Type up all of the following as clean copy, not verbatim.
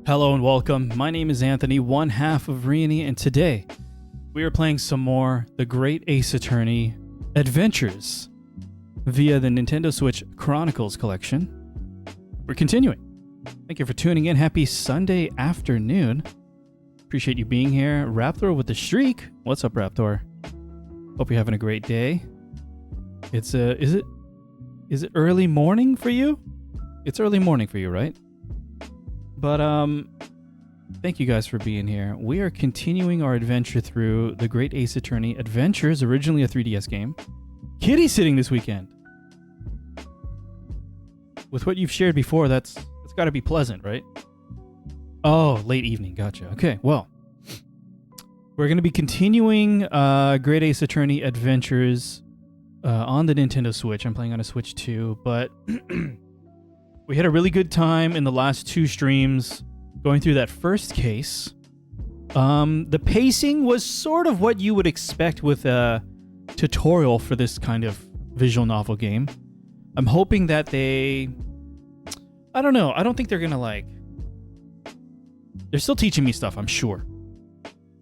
Hello and welcome. My name is Anthony, one half of Reyony, and today we are playing some more The Great Ace Attorney Adventures via the Nintendo Switch Chronicles collection. We're continuing. Thank you for tuning in. Happy Sunday afternoon. Appreciate you being here. Raptor with the streak. What's up, Raptor? Hope you're having a great day. It's is it early morning for you? It's early morning for you, right? But thank you guys for being here. We are continuing our adventure through The Great Ace Attorney Adventures, originally a 3DS game. Kitty sitting this weekend. With what you've shared before, that's got to be pleasant, right? Oh, late evening. Gotcha. Okay, well, we're going to be continuing Great Ace Attorney Adventures on the Nintendo Switch. I'm playing on a Switch 2, but we had a really good time in the last two streams going through that first case. The pacing was sort of what you would expect with a tutorial for this kind of visual novel game. I'm hoping that I don't know. I don't think they're going to they're still teaching me stuff, I'm sure.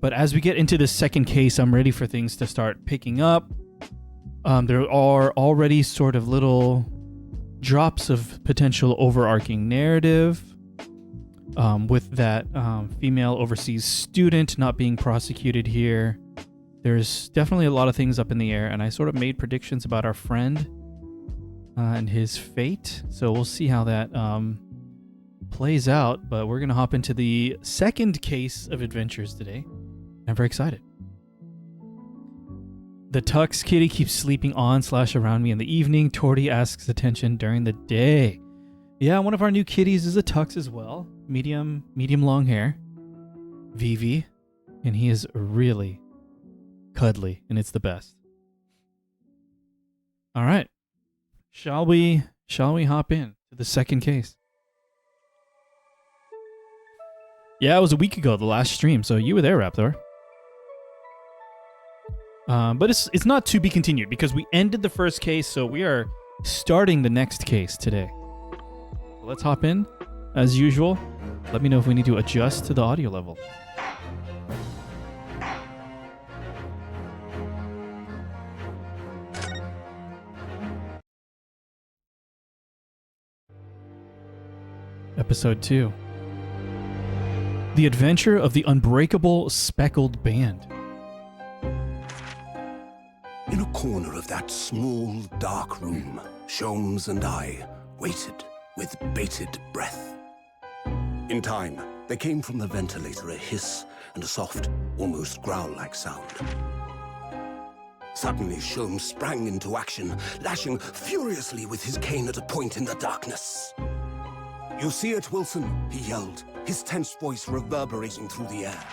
But as we get into the second case, I'm ready for things to start picking up. There are already sort of little drops of potential overarching narrative with that female overseas student not being prosecuted here. There's definitely a lot of things up in the air, and I sort of made predictions about our friend and his fate, so we'll see how that plays out. But we're going to hop into the second case of adventures today. I'm very excited. The Tux kitty keeps sleeping on/around me in the evening. Torty asks attention during the day. Yeah, one of our new kitties is a Tux as well. Medium long hair. Vivi. And he is really cuddly, and it's the best. All right. Shall we hop in to the second case? Yeah, it was a week ago, the last stream, so you were there, Raptor. But it's not to be continued because we ended the first case, so we are starting the next case today. So let's hop in. As usual, let me know if we need to adjust to the audio level. Episode 2. The Adventure of the Unbreakable Speckled Band. In a corner of that small, dark room, Sholmes and I waited with bated breath. In time, there came from the ventilator a hiss and a soft, almost growl-like sound. Suddenly, Sholmes sprang into action, lashing furiously with his cane at a point in the darkness. "You see it, Wilson?" he yelled, his tense voice reverberating through the air.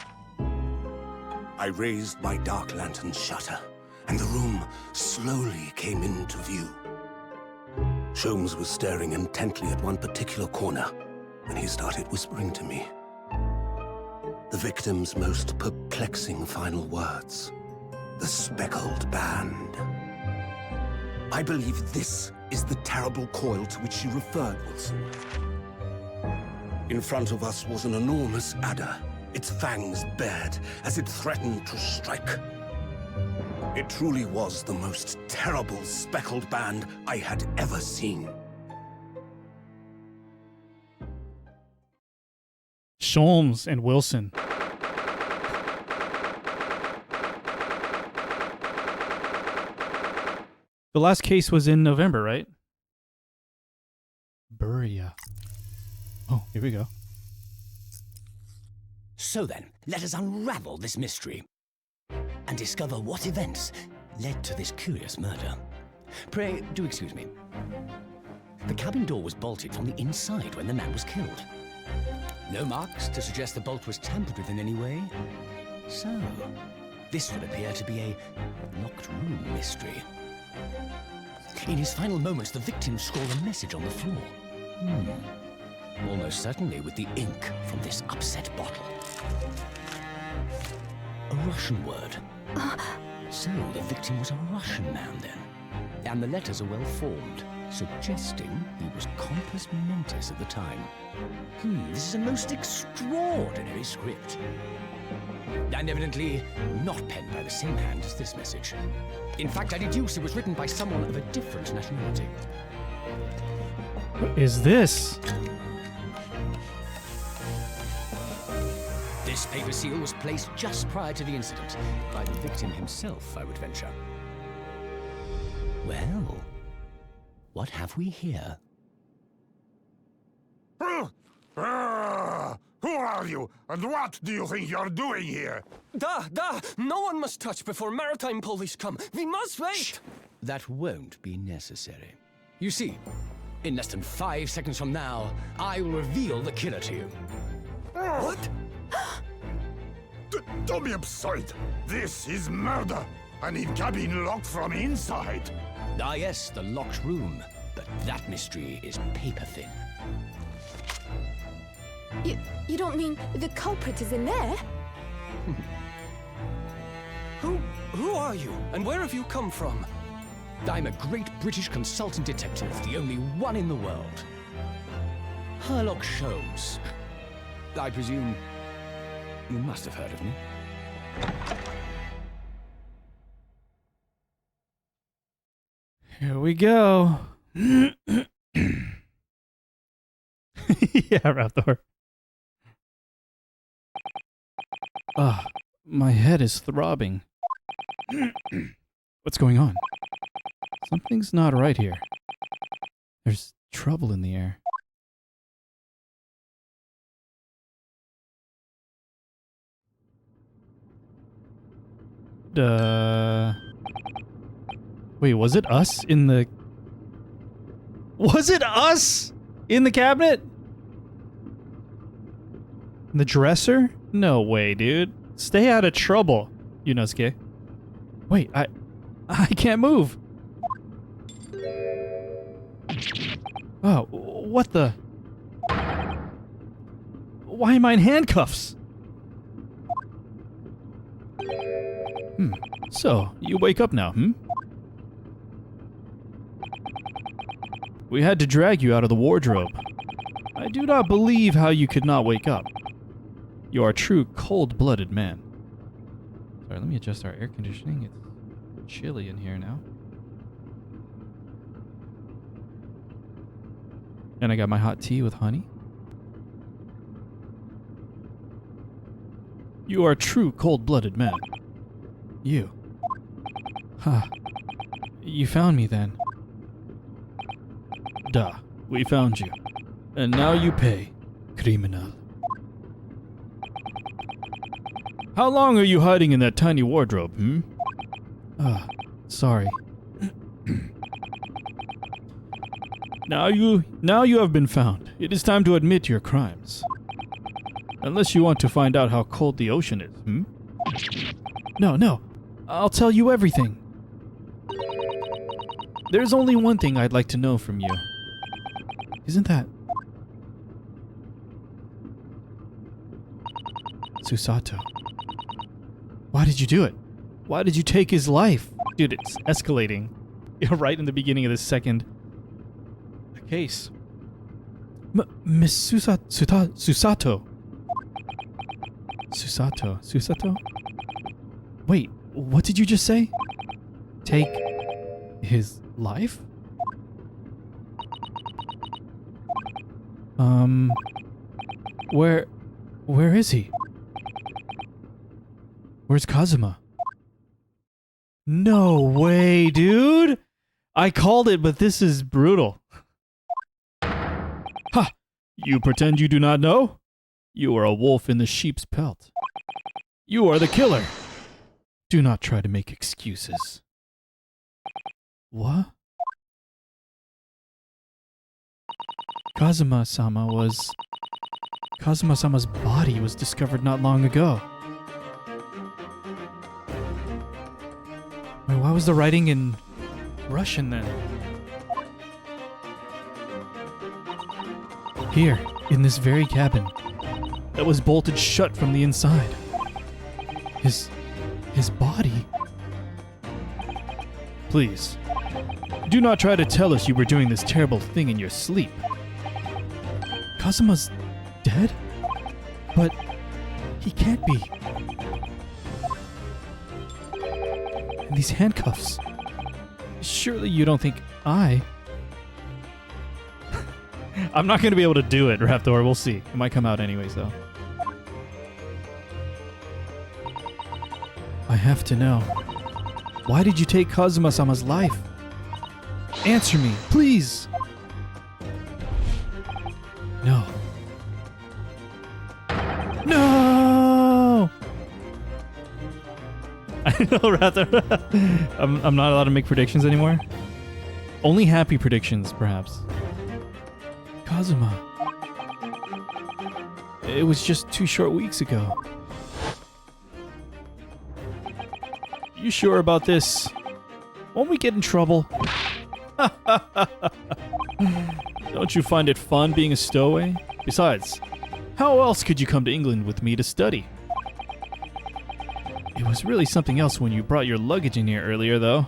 I raised my dark lantern's shutter, and the room slowly came into view. Sholmes was staring intently at one particular corner when he started whispering to me. The victim's most perplexing final words. The speckled band. I believe this is the terrible coil to which she referred, Wilson. In front of us was an enormous adder, its fangs bared as it threatened to strike. It truly was the most terrible speckled band I had ever seen. Sholmes and Wilson. The last case was in November, right? Buria. Oh, here we go. So then, let us unravel this mystery and discover what events led to this curious murder. Pray, do excuse me. The cabin door was bolted from the inside when the man was killed. No marks to suggest the bolt was tampered with in any way. So, this would appear to be a locked room mystery. In his final moments, the victim scrawled a message on the floor. Almost certainly with the ink from this upset bottle. A Russian word. So the victim was a Russian man then. And the letters are well formed. suggesting he was compos mentis at the time. This is a most extraordinary script. And evidently not penned by the same hand as this message. In fact, I deduce it was written by someone of a different nationality. What is this? This paper seal was placed just prior to the incident, by the victim himself, I would venture. Well, what have we here? Who are you, and what do you think you're doing here? No one must touch before maritime police come. We must wait! Shh. That won't be necessary. You see, in less than 5 seconds from now, I will reveal the killer to you. What? Don't be absurd. This is murder. An cabin locked from inside. Ah yes, the locked room. But that mystery is paper thin. You don't mean the culprit is in there? Who are you, and where have you come from? I'm a great British consultant detective, the only one in the world. Sherlock Holmes. I presume you must have heard of me. Here we go. Yeah, Raptor. Ah, my head is throbbing. What's going on? Something's not right here. There's trouble in the air. Wait, was it us in the... Was it us in the cabinet? In the dresser? No way, dude. Stay out of trouble, Ryunosuke. Wait, I can't move. Oh, what the... Why am I in handcuffs? So, you wake up now, We had to drag you out of the wardrobe. I do not believe how you could not wake up. You are a true cold-blooded man. Sorry, let me adjust our air conditioning. It's chilly in here now. And I got my hot tea with honey. You are a true cold-blooded man. You. Ha. You found me then. Duh. We found you. And now you pay, criminal. How long are you hiding in that tiny wardrobe, sorry. Now you have been found. It is time to admit your crimes. Unless you want to find out how cold the ocean is, No. I'll tell you everything. There's only one thing I'd like to know from you. Isn't that... Susato. Why did you do it? Why did you take his life? Dude, it's escalating. Right in the beginning of this second case. Miss Susato. Susato? Wait, what did you just say? Take his life? Where is he? Where's Kazuma? No way, dude! I called it, but this is brutal. Ha! You pretend you do not know? You are a wolf in the sheep's pelt. You are the killer. Do not try to make excuses. What? Kazuma-sama's body was discovered not long ago. Wait, why was the writing in Russian then? Here, in this very cabin, that was bolted shut from the inside. His body. Please, Do not try to tell us you were doing this terrible thing in your sleep. Kazuma's dead? But he can't be. And these handcuffs. Surely you don't think I... I'm not going to be able to do it, Raptor. We'll see. It might come out anyways, though. I have to know. Why did you take Kazuma-sama's life? Answer me, please! No. No! I know, Raptor. I'm not allowed to make predictions anymore. Only happy predictions, perhaps. Kazuma. It was just 2 short weeks ago. You sure about this? Won't we get in trouble? Don't you find it fun being a stowaway? Besides, how else could you come to England with me to study? It was really something else when you brought your luggage in here earlier, though.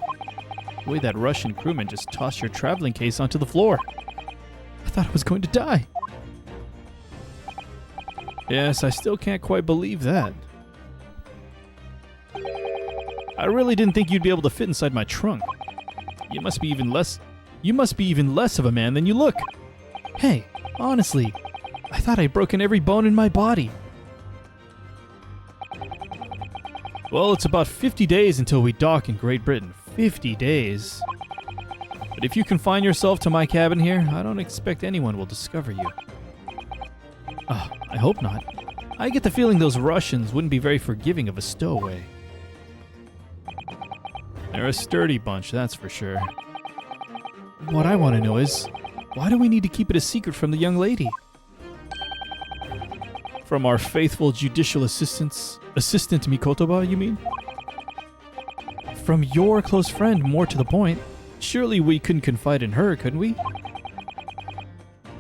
The way that Russian crewman just tossed your traveling case onto the floor. I thought I was going to die. Yes, I still can't quite believe that. I really didn't think you'd be able to fit inside my trunk. You must be even less of a man than you look. Hey, honestly, I thought I'd broken every bone in my body. Well, it's about 50 days until we dock in Great Britain. 50 days. But if you confine yourself to my cabin here, I don't expect anyone will discover you. I hope not. I get the feeling those Russians wouldn't be very forgiving of a stowaway. They're a sturdy bunch, that's for sure. What I want to know is, why do we need to keep it a secret from the young lady? From our faithful judicial assistant Mikotoba, you mean? From your close friend, more to the point. Surely we couldn't confide in her, couldn't we?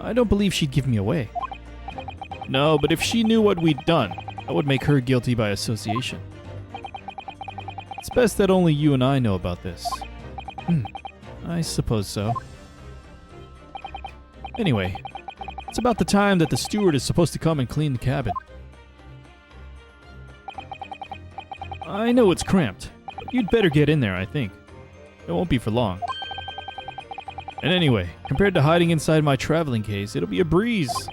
I don't believe she'd give me away. No, but if she knew what we'd done, that would make her guilty by association. It's best that only you and I know about this. I suppose so. Anyway, it's about the time that the steward is supposed to come and clean the cabin. I know it's cramped, but you'd better get in there, I think. It won't be for long. And anyway, compared to hiding inside my traveling case, it'll be a breeze.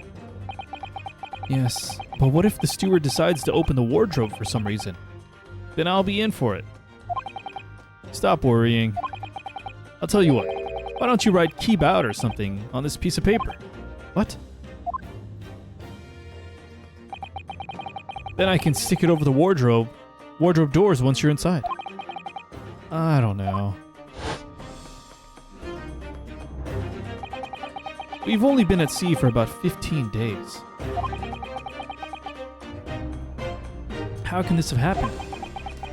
Yes, but what if the steward decides to open the wardrobe for some reason? Then I'll be in for it. Stop worrying. I'll tell you what. Why don't you write "keep out" or something on this piece of paper? What? Then I can stick it over the wardrobe doors once you're inside. I don't know. We've only been at sea for about 15 days. How can this have happened?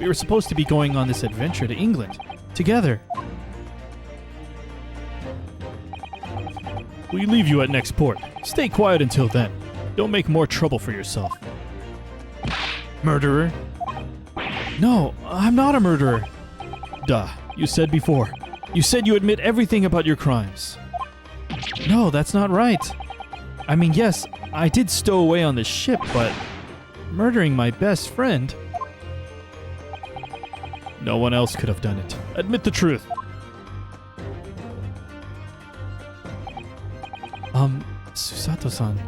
We were supposed to be going on this adventure to England, together. We leave you at next port. Stay quiet until then. Don't make more trouble for yourself. Murderer? No, I'm not a murderer. Duh, you said before. You said you admit everything about your crimes. No, that's not right. I mean, yes, I did stow away on this ship, but murdering my best friend... No one else could have done it. Admit the truth. Susato-san.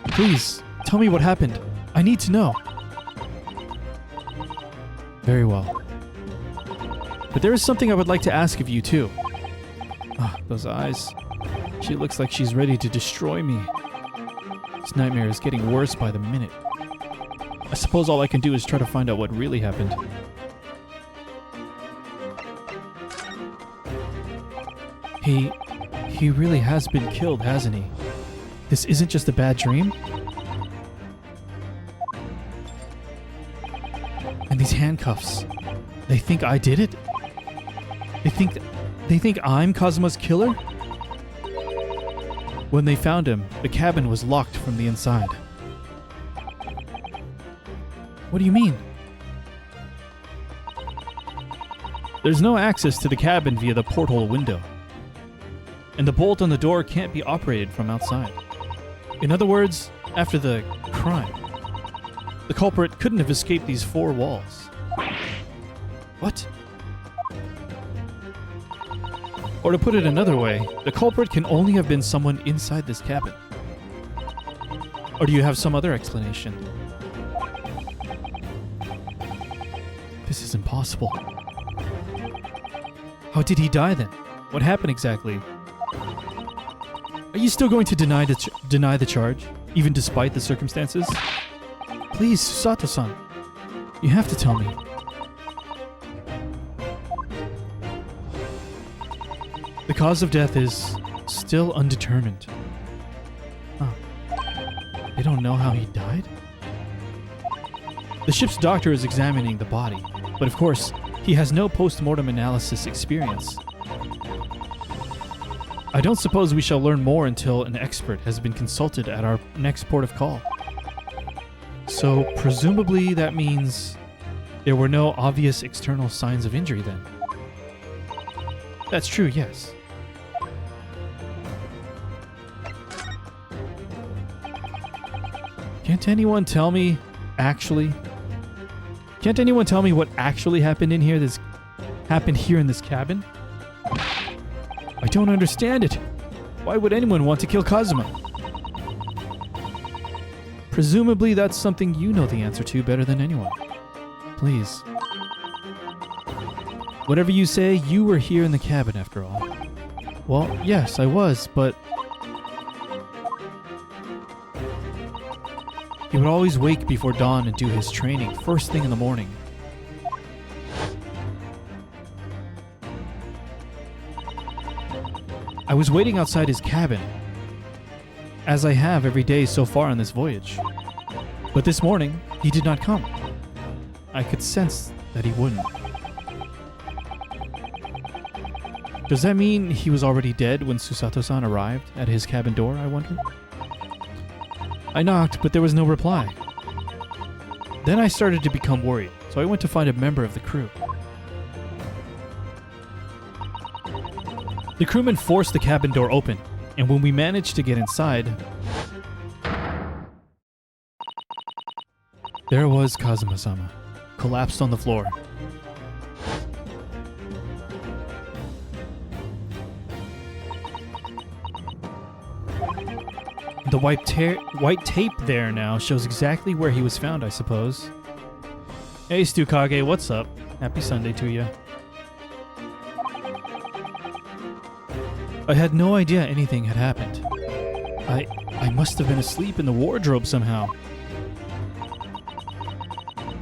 Please, tell me what happened. I need to know. Very well. But there is something I would like to ask of you, too. Those eyes. She looks like she's ready to destroy me. This nightmare is getting worse by the minute. I suppose all I can do is try to find out what really happened. He really has been killed, hasn't he? This isn't just a bad dream? And these handcuffs. They think I did it? They think I'm Kazuma's killer? When they found him, the cabin was locked from the inside. What do you mean? There's no access to the cabin via the porthole window, and the bolt on the door can't be operated from outside. In other words, after the crime, the culprit couldn't have escaped these four walls. What? Or to put it another way, the culprit can only have been someone inside this cabin. Or do you have some other explanation? This is impossible. How did he die then? What happened exactly? Are you still going to deny the charge, even despite the circumstances? Please, Susato-san, you have to tell me. The cause of death is still undetermined. Huh. They don't know how he died? The ship's doctor is examining the body, but of course, he has no post-mortem analysis experience. I don't suppose we shall learn more until an expert has been consulted at our next port of call. So, presumably that means there were no obvious external signs of injury then. That's true, yes. Can't anyone tell me what actually happened in here in this cabin? I don't understand it. Why would anyone want to kill Kazuma? Presumably that's something you know the answer to better than anyone. Please. Whatever you say, you were here in the cabin after all. Well, yes, I was, but he would always wake before dawn and do his training first thing in the morning. I was waiting outside his cabin, as I have every day so far on this voyage. But this morning, he did not come. I could sense that he wouldn't. Does that mean he was already dead when Susato-san arrived at his cabin door, I wonder? I knocked, but there was no reply. Then I started to become worried, so I went to find a member of the crew. The crewman forced the cabin door open, and when we managed to get inside, there was Kazuma-sama, collapsed on the floor. The white tape there now shows exactly where he was found, I suppose. Hey, Stukage, what's up? Happy Sunday to you. I had no idea anything had happened. I must have been asleep in the wardrobe somehow.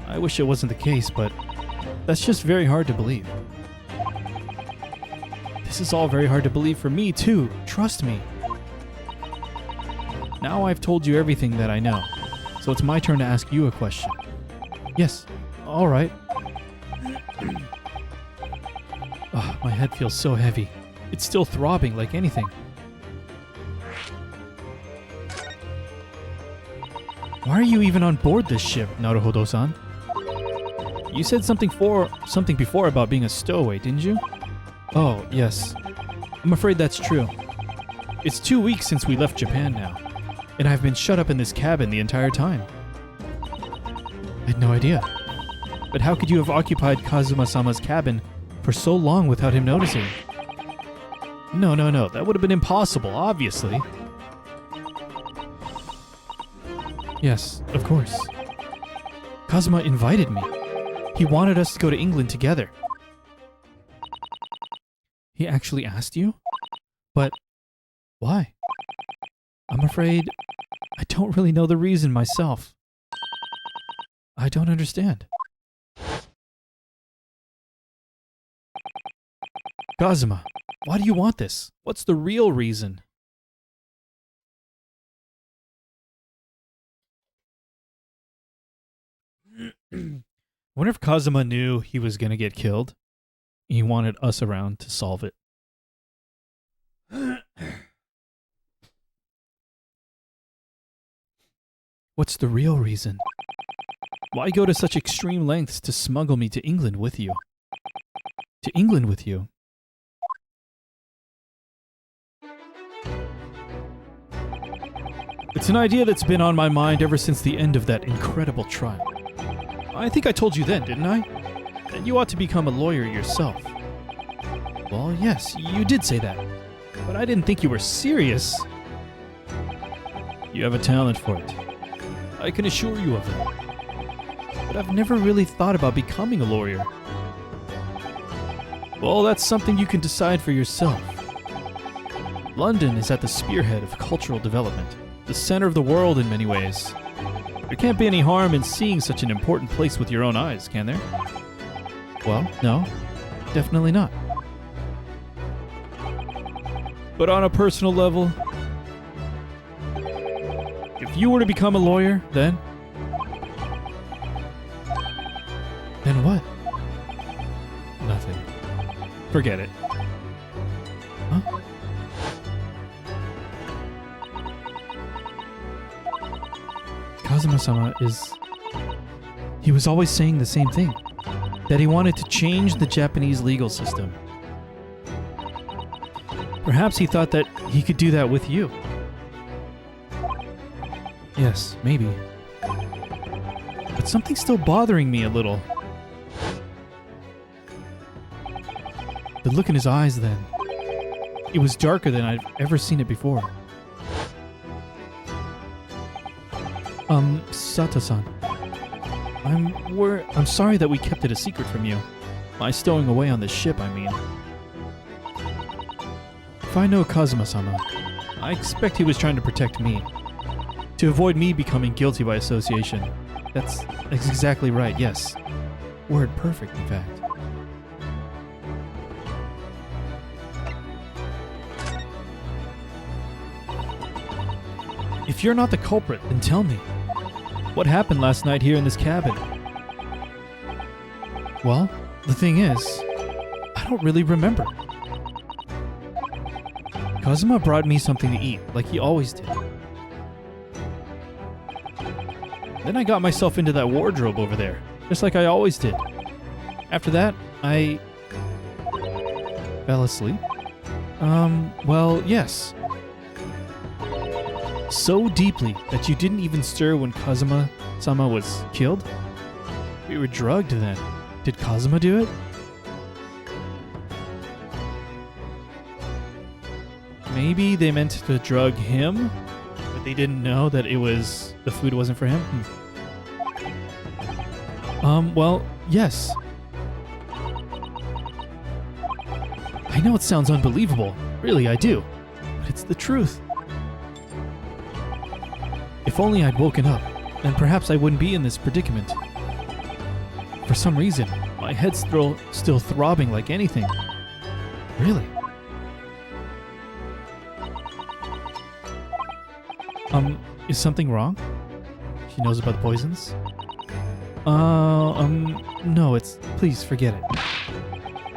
I wish it wasn't the case, but that's just very hard to believe. This is all very hard to believe for me, too. Trust me. Now I've told you everything that I know, so it's my turn to ask you a question. Yes, all right. Oh, my head feels so heavy. It's still throbbing like anything. Why are you even on board this ship, Naruhodo-san? You said something before about being a stowaway, didn't you? Oh, yes. I'm afraid that's true. It's 2 weeks since we left Japan now, and I've been shut up in this cabin the entire time. I had no idea. But how could you have occupied Kazuma-sama's cabin for so long without him noticing? No. That would have been impossible, obviously. Yes, of course. Kazuma invited me. He wanted us to go to England together. He actually asked you? But why? I'm afraid I don't really know the reason myself. I don't understand. Kazuma, why do you want this? What's the real reason? I wonder if Kazuma knew he was going to get killed. He wanted us around to solve it. What's the real reason? Why go to such extreme lengths to smuggle me to England with you? to England with you. It's an idea that's been on my mind ever since the end of that incredible trial. I think I told you then, didn't I? That you ought to become a lawyer yourself. Well, yes, you did say that. But I didn't think you were serious. You have a talent for it. I can assure you of that. But I've never really thought about becoming a lawyer. Well, that's something you can decide for yourself. London is at the spearhead of cultural development, the center of the world in many ways. There can't be any harm in seeing such an important place with your own eyes, can there? Well, no, definitely not. But on a personal level, if you were to become a lawyer, then what? Nothing. Forget it. Huh? Kazuma-sama he was always saying the same thing. That he wanted to change the Japanese legal system. Perhaps he thought that he could do that with you. Yes, maybe. But something's still bothering me a little. The look in his eyes then. It was darker than I've ever seen it before. Sato-san. I'm sorry that we kept it a secret from you. My stowing away on this ship, I mean. If I know Kazuma-sama, I expect he was trying to protect me. To avoid me becoming guilty by association. That's exactly right, yes. Word perfect, in fact. If you're not the culprit, then tell me. What happened last night here in this cabin? Well, the thing is, I don't really remember. Kazuma brought me something to eat, like he always did. Then I got myself into that wardrobe over there, just like I always did. After that, I fell asleep. Well, yes. So deeply that you didn't even stir when Kazuma-sama was killed? We were drugged then. Did Kazuma do it? Maybe they meant to drug him, but they didn't know that the food wasn't for him? Well, yes. I know it sounds unbelievable. Really, I do. But it's the truth. If only I'd woken up, then perhaps I wouldn't be in this predicament. For some reason, my head's still throbbing like anything. Really? Is something wrong? She knows about the poisons? No, please forget it.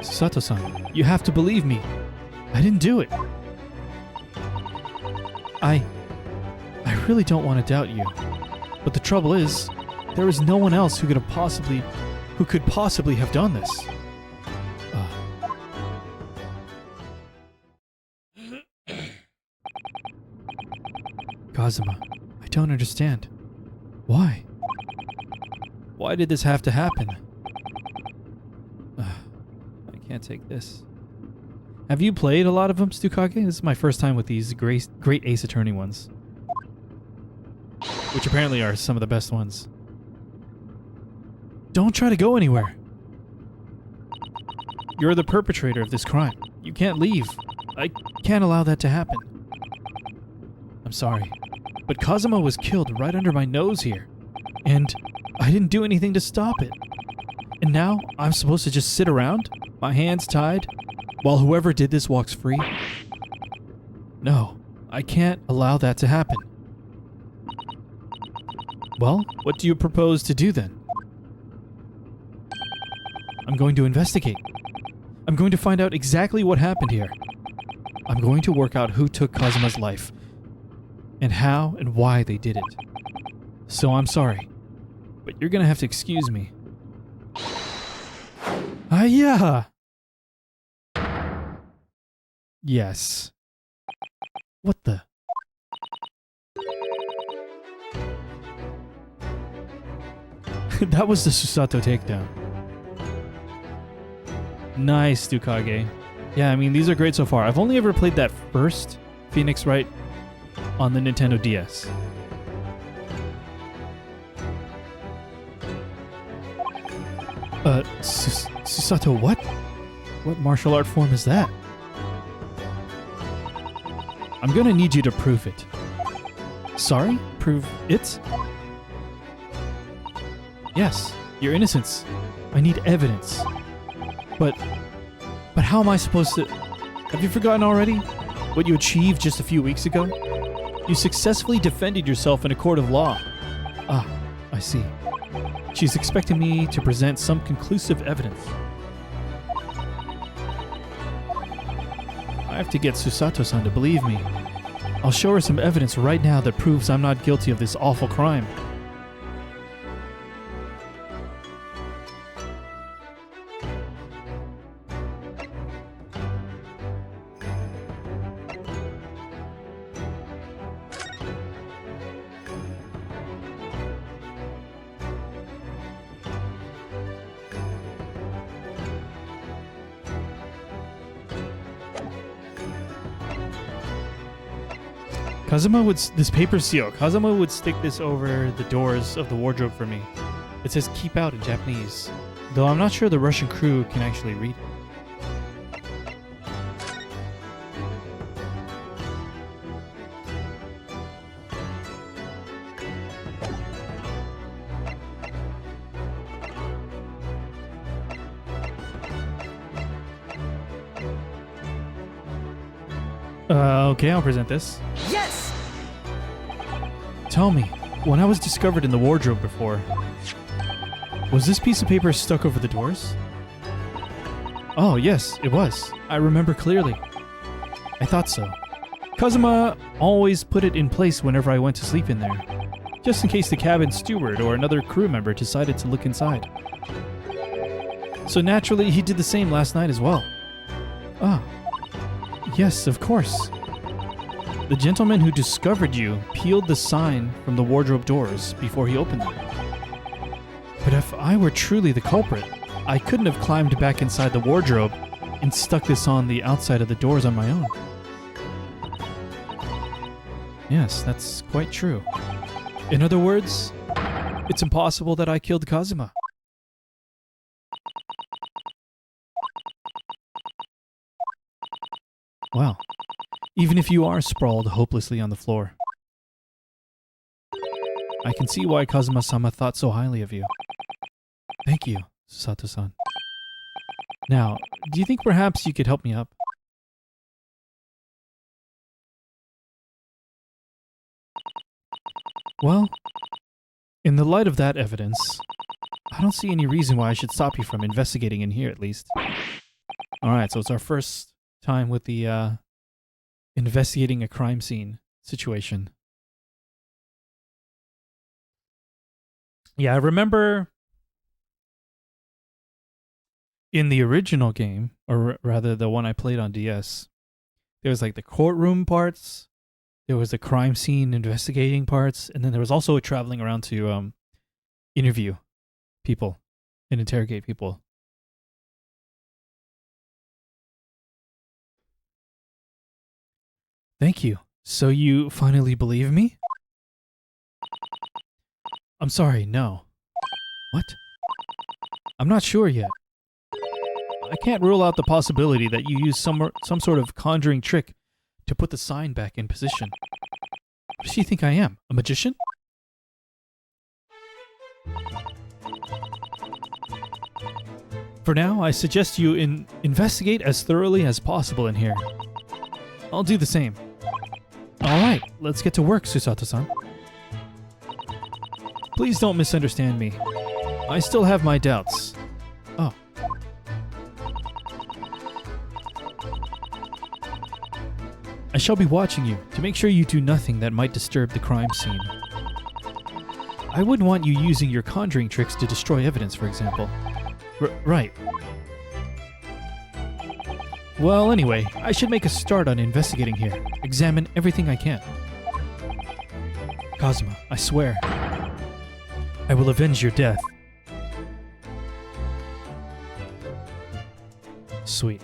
Sato-san, you have to believe me. I didn't do it. I really don't want to doubt you. But the trouble is, there is no one else who could possibly have done this. Kazuma, I don't understand. Why? Why did this have to happen? I can't take this. Have you played a lot of them, Tsukage? This is my first time with these great Ace Attorney ones. Which apparently are some of the best ones. Don't try to go anywhere. You're the perpetrator of this crime. You can't leave. I can't allow that to happen. I'm sorry, but Kazuma was killed right under my nose here. And I didn't do anything to stop it. And now I'm supposed to just sit around, my hands tied, while whoever did this walks free? No, I can't allow that to happen. Well, what do you propose to do then? I'm going to investigate. I'm going to find out exactly what happened here. I'm going to work out who took Kazuma's life, and how and why they did it. So I'm sorry, but you're gonna have to excuse me. Yeah. Yes. What the? That was the Susato takedown. Nice, Dukage. Yeah, I mean, these are great so far. I've only ever played that first Phoenix Wright on the Nintendo DS. Susato, what? What martial art form is that? I'm gonna need you to prove it. Sorry? Prove it? Yes, your innocence. I need evidence. But how am I supposed to... Have you forgotten already? What you achieved just a few weeks ago? You successfully defended yourself in a court of law. Ah, I see. She's expecting me to present some conclusive evidence. I have to get Susato-san to believe me. I'll show her some evidence right now that proves I'm not guilty of this awful crime. This paper seal. Kazuma would stick this over the doors of the wardrobe for me. It says keep out in Japanese, though I'm not sure the Russian crew can actually read it. Okay, I'll present this. Yes! Tell me, when I was discovered in the wardrobe before, was this piece of paper stuck over the doors? Oh, yes, it was. I remember clearly. I thought so. Kazuma always put it in place whenever I went to sleep in there, just in case the cabin steward or another crew member decided to look inside. So naturally, he did the same last night as well. Ah, yes, of course. The gentleman who discovered you peeled the sign from the wardrobe doors before he opened them. But if I were truly the culprit, I couldn't have climbed back inside the wardrobe and stuck this on the outside of the doors on my own. Yes, that's quite true. In other words, it's impossible that I killed Kazuma. Wow. Even if you are sprawled hopelessly on the floor. I can see why Kazuma-sama thought so highly of you. Thank you, Susato-san. Now, do you think perhaps you could help me up? Well, in the light of that evidence, I don't see any reason why I should stop you from investigating in here, at least. Alright, so it's our first time with the, investigating a crime scene situation. Yeah, I remember in the original game, or rather the one I played on DS, there was like the courtroom parts, there was the crime scene investigating parts, and then there was also traveling around to interview people and interrogate people. Thank you. So you finally believe me? I'm sorry, no. What? I'm not sure yet. I can't rule out the possibility that you used some sort of conjuring trick to put the sign back in position. What does she think I am? A magician? For now, I suggest you investigate as thoroughly as possible in here. I'll do the same. Alright, let's get to work, Susato-san. Please don't misunderstand me. I still have my doubts. Oh. I shall be watching you to make sure you do nothing that might disturb the crime scene. I wouldn't want you using your conjuring tricks to destroy evidence, for example. Right. Well, anyway, I should make a start on investigating here. Examine everything I can. Kazuma, I swear. I will avenge your death. Sweet.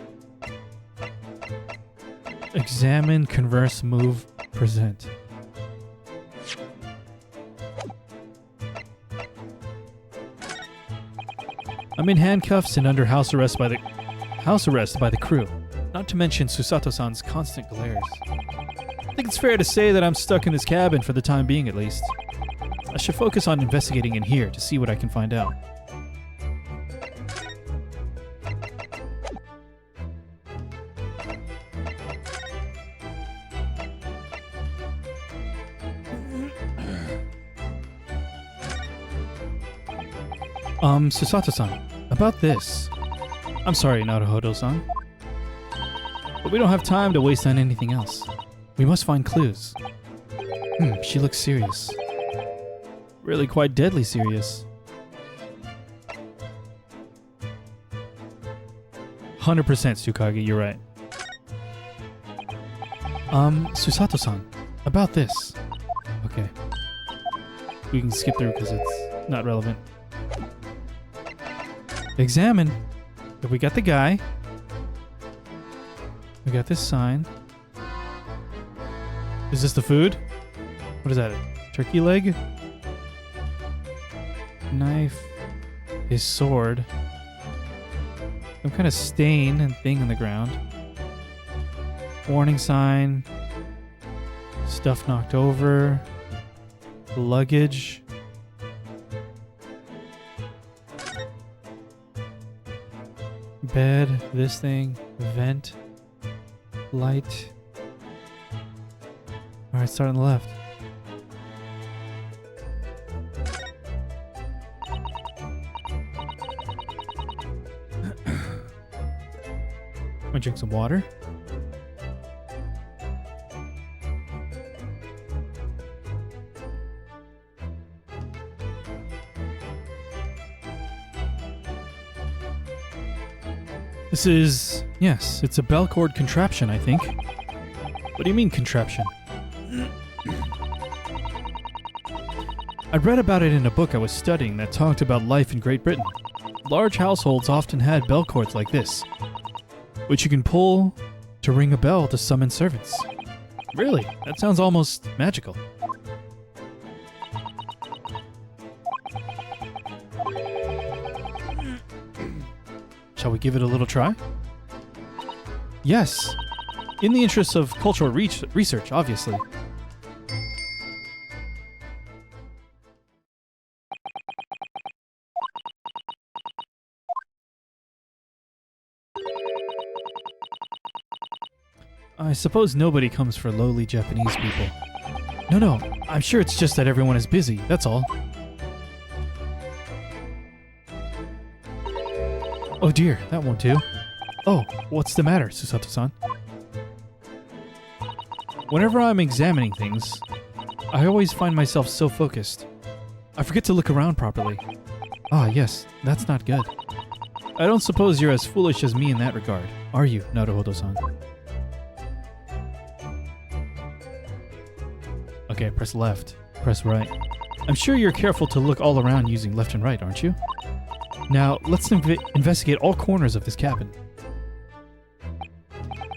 Examine, converse, move, present. I'm in handcuffs and under house arrest by the crew. Not to mention Susato-san's constant glares. I think it's fair to say that I'm stuck in this cabin for the time being, at least. I should focus on investigating in here to see what I can find out. Susato-san, about this. I'm sorry, Naruhodo-san. But we don't have time to waste on anything else. We must find clues. She looks serious. Really quite deadly serious. 100% Tsukage, you're right. Susato-san, about this. Okay. We can skip through because it's not relevant. Examine. We got the guy. We got this sign. Is this the food? What is that? A turkey leg? Knife. His sword. Some kind of stain and thing on the ground. Warning sign. Stuff knocked over. Luggage. Bed, this thing, vent, light. Alright, start on the left. Wanna drink some water? This is... yes, it's a bell cord contraption, I think. What do you mean, contraption? I read about it in a book I was studying that talked about life in Great Britain. Large households often had bell cords like this, which you can pull to ring a bell to summon servants. Really? That sounds almost magical. Shall we give it a little try? Yes. In the interests of cultural research, obviously. I suppose nobody comes for lowly Japanese people. No, I'm sure it's just that everyone is busy, that's all. Oh dear, that won't do. Oh, what's the matter, Susato-san? Whenever I'm examining things, I always find myself so focused. I forget to look around properly. Ah, yes, that's not good. I don't suppose you're as foolish as me in that regard, are you, Naruhodo-san? Okay, press left. Press right. I'm sure you're careful to look all around using left and right, aren't you? Now, let's investigate all corners of this cabin.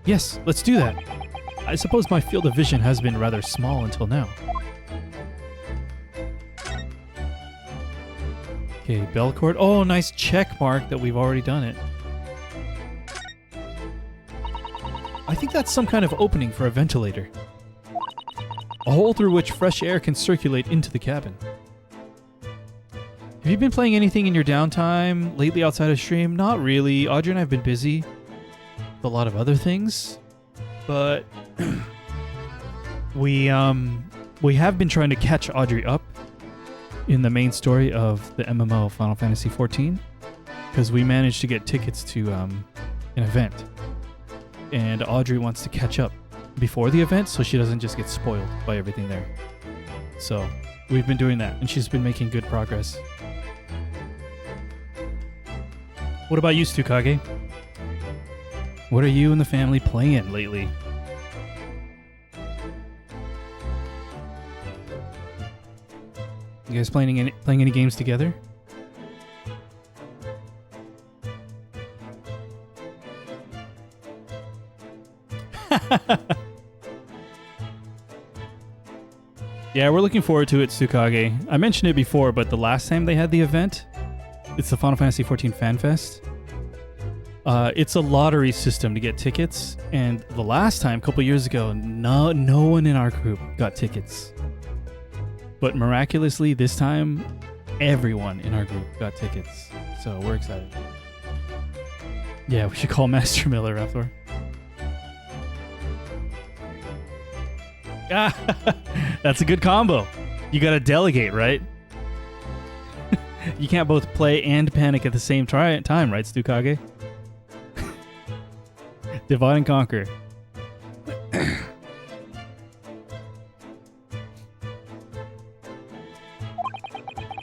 Yes, let's do that. I suppose my field of vision has been rather small until now. Okay, bell cord. Oh, nice check mark that we've already done it. I think that's some kind of opening for a ventilator. A hole through which fresh air can circulate into the cabin. Have you been playing anything in your downtime lately outside of stream? Not really. Audrey and I have been busy with a lot of other things. But we have been trying to catch Audrey up in the main story of the MMO Final Fantasy XIV. Because we managed to get tickets to an event. And Audrey wants to catch up before the event so she doesn't just get spoiled by everything there. So we've been doing that and she's been making good progress. What about you, Tsukage? What are you and the family playing lately? You guys playing any games together? Yeah, we're looking forward to it, Tsukage. I mentioned it before, but the last time they had the event, it's the Final Fantasy XIV Fan Fest. It's a lottery system to get tickets, and the last time, a couple years ago, no one in our group got tickets. But miraculously, this time, everyone in our group got tickets. So we're excited. Yeah, we should call Master Miller after. That's a good combo. You gotta delegate, right? You can't both play and panic at the same time, right, Tsukage? Divide and conquer.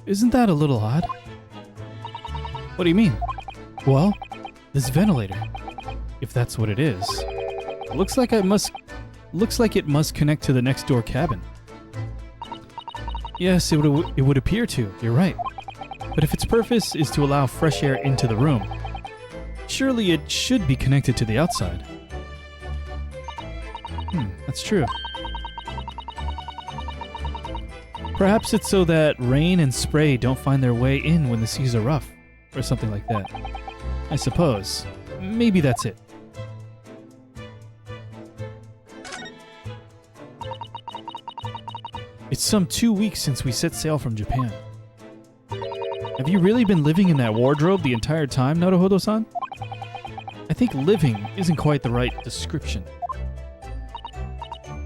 Isn't that a little odd? What do you mean? Well, this ventilator. If that's what it is. Looks like it must connect to the next door cabin. Yes, it would appear to. You're right. But if its purpose is to allow fresh air into the room, surely it should be connected to the outside. That's true. Perhaps it's so that rain and spray don't find their way in when the seas are rough, or something like that. I suppose. Maybe that's it. It's some 2 weeks since we set sail from Japan. Have you really been living in that wardrobe the entire time, Naruhodo-san? I think living isn't quite the right description.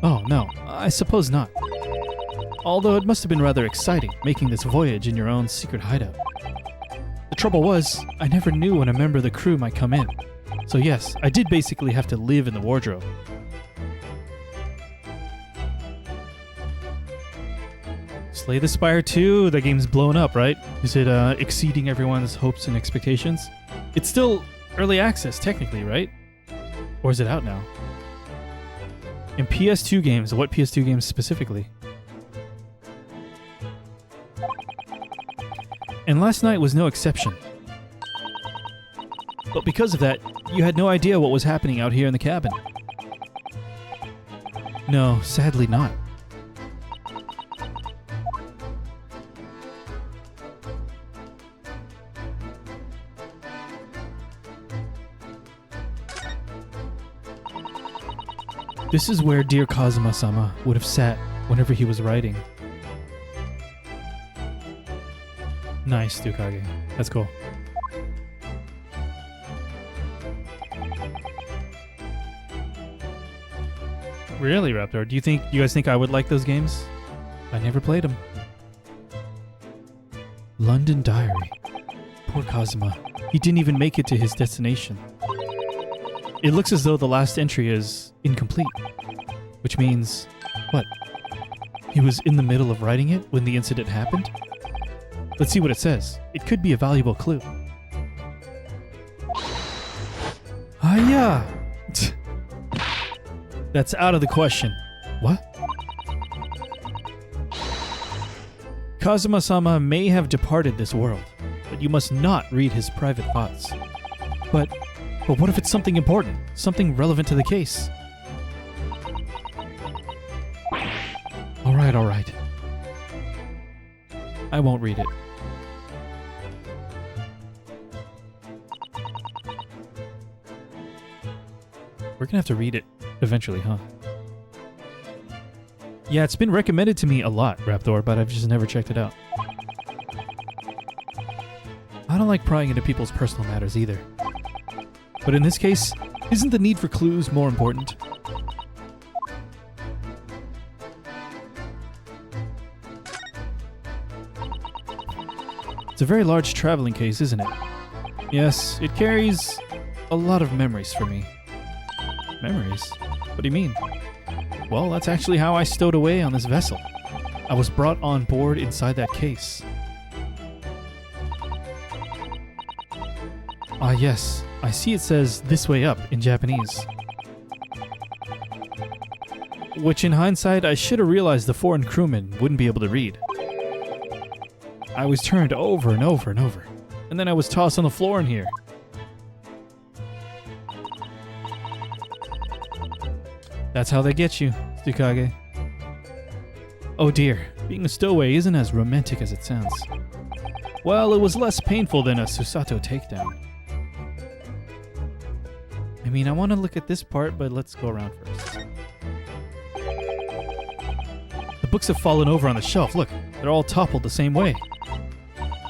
Oh, no, I suppose not. Although it must have been rather exciting, making this voyage in your own secret hideout. The trouble was, I never knew when a member of the crew might come in. So yes, I did basically have to live in the wardrobe. Slay the Spire 2, the game's blown up, right? Is it exceeding everyone's hopes and expectations? It's still early access, technically, right? Or is it out now? In PS2 games, what PS2 games specifically? And last night was no exception. But because of that, you had no idea what was happening out here in the cabin. No, sadly not. This is where dear Kazuma-sama would have sat whenever he was writing. Nice, Tsukage. That's cool. Really, Raptor? Do you guys think I would like those games? I never played them. London Diary. Poor Kazuma. He didn't even make it to his destination. It looks as though the last entry is incomplete. Which means... what? He was in the middle of writing it when the incident happened? Let's see what it says. It could be a valuable clue. Hiya! That's out of the question. What? Kazuma-sama may have departed this world, but you must not read his private thoughts. But what if it's something important? Something relevant to the case? Alright. I won't read it. We're gonna have to read it eventually, huh? Yeah, it's been recommended to me a lot, Raptor, but I've just never checked it out. I don't like prying into people's personal matters either. But in this case, isn't the need for clues more important? It's a very large traveling case, isn't it? Yes, it carries a lot of memories for me. Memories? What do you mean? Well, that's actually how I stowed away on this vessel. I was brought on board inside that case. Ah, yes. I see it says "this way up" in Japanese. Which in hindsight, I should have realized the foreign crewman wouldn't be able to read. I was turned over and over and over. And then I was tossed on the floor in here. That's how they get you, Tsukage. Oh dear, being a stowaway isn't as romantic as it sounds. Well, it was less painful than a Susato takedown. I mean, I want to look at this part, but let's go around first. The books have fallen over on the shelf. Look, they're all toppled the same way.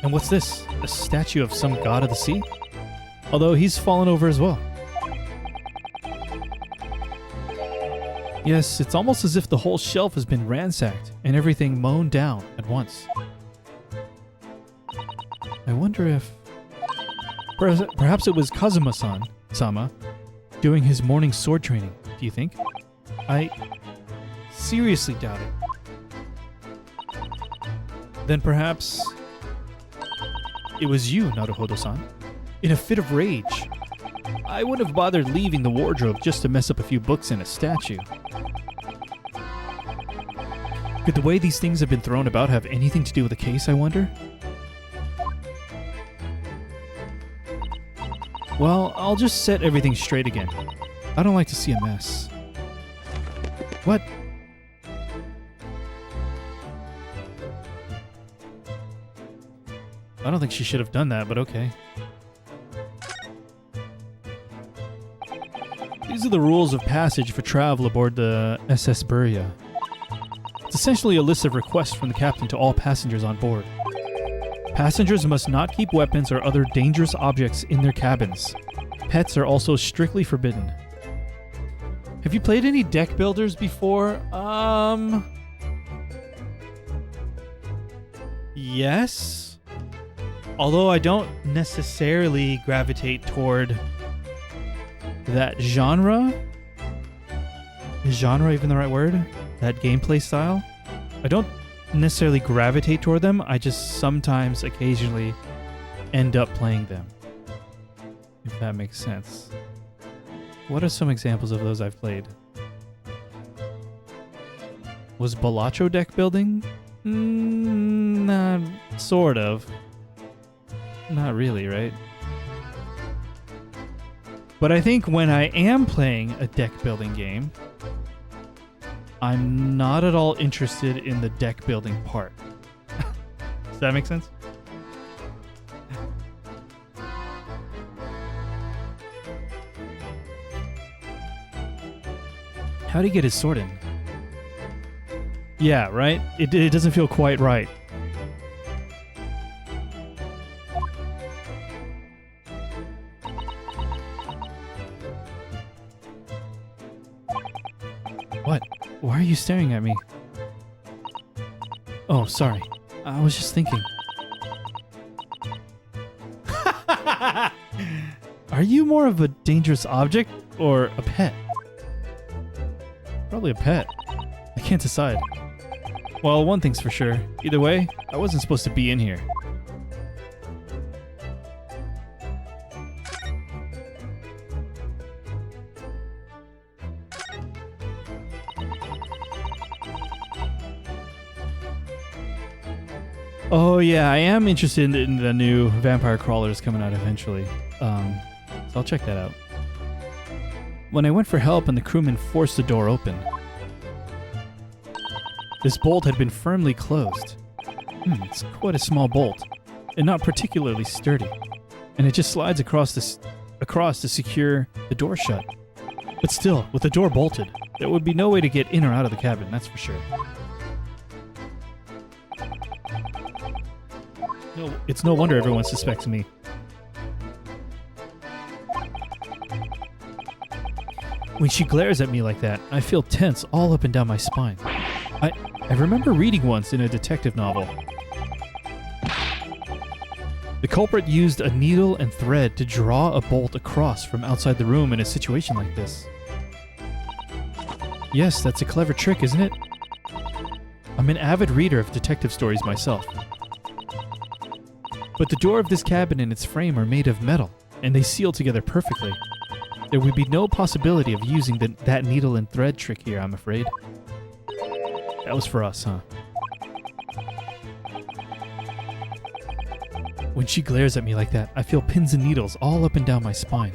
And what's this? A statue of some god of the sea? Although he's fallen over as well. Yes, it's almost as if the whole shelf has been ransacked and everything mown down at once. I wonder if... Perhaps it was Kazuma-sama doing his morning sword training, do you think? I seriously doubt it. Then perhaps it was you, Naruhodo-san, in a fit of rage. I wouldn't have bothered leaving the wardrobe just to mess up a few books and a statue. Could the way these things have been thrown about have anything to do with the case, I wonder? Well, I'll just set everything straight again. I don't like to see a mess. What? I don't think she should have done that, but okay. These are the rules of passage for travel aboard the SS Buria. It's essentially a list of requests from the captain to all passengers on board. Passengers must not keep weapons or other dangerous objects in their cabins. Pets are also strictly forbidden. Have you played any deck builders before? Yes. Although I don't necessarily gravitate toward that genre. Is genre even the right word? That gameplay style? I don't necessarily gravitate toward them. I just sometimes, occasionally, end up playing them. If that makes sense. What are some examples of those I've played? Was Balatro deck building? Nah, sort of. Not really, right? But I think when I am playing a deck building game, I'm not at all interested in the deck building part. Does that make sense? How'd he get his sword in? Yeah, right? It doesn't feel quite right. What? Why are you staring at me? Oh, sorry. I was just thinking. Are you more of a dangerous object or a pet? Probably a pet. I can't decide. Well, one thing's for sure. Either way, I wasn't supposed to be in here. Oh yeah, I am interested in the new Vampire Crawlers coming out eventually. So I'll check that out. When I went for help and the crewman forced the door open, this bolt had been firmly closed. It's quite a small bolt, and not particularly sturdy, and it just slides across to secure the door shut. But still, with the door bolted, there would be no way to get in or out of the cabin, that's for sure. No, it's no wonder everyone suspects me. When she glares at me like that, I feel tense all up and down my spine. I remember reading once in a detective novel. The culprit used a needle and thread to draw a bolt across from outside the room in a situation like this. Yes, that's a clever trick, isn't it? I'm an avid reader of detective stories myself. But the door of this cabin and its frame are made of metal, and they seal together perfectly. There would be no possibility of using that needle and thread trick here, I'm afraid. That was for us, huh? When she glares at me like that, I feel pins and needles all up and down my spine.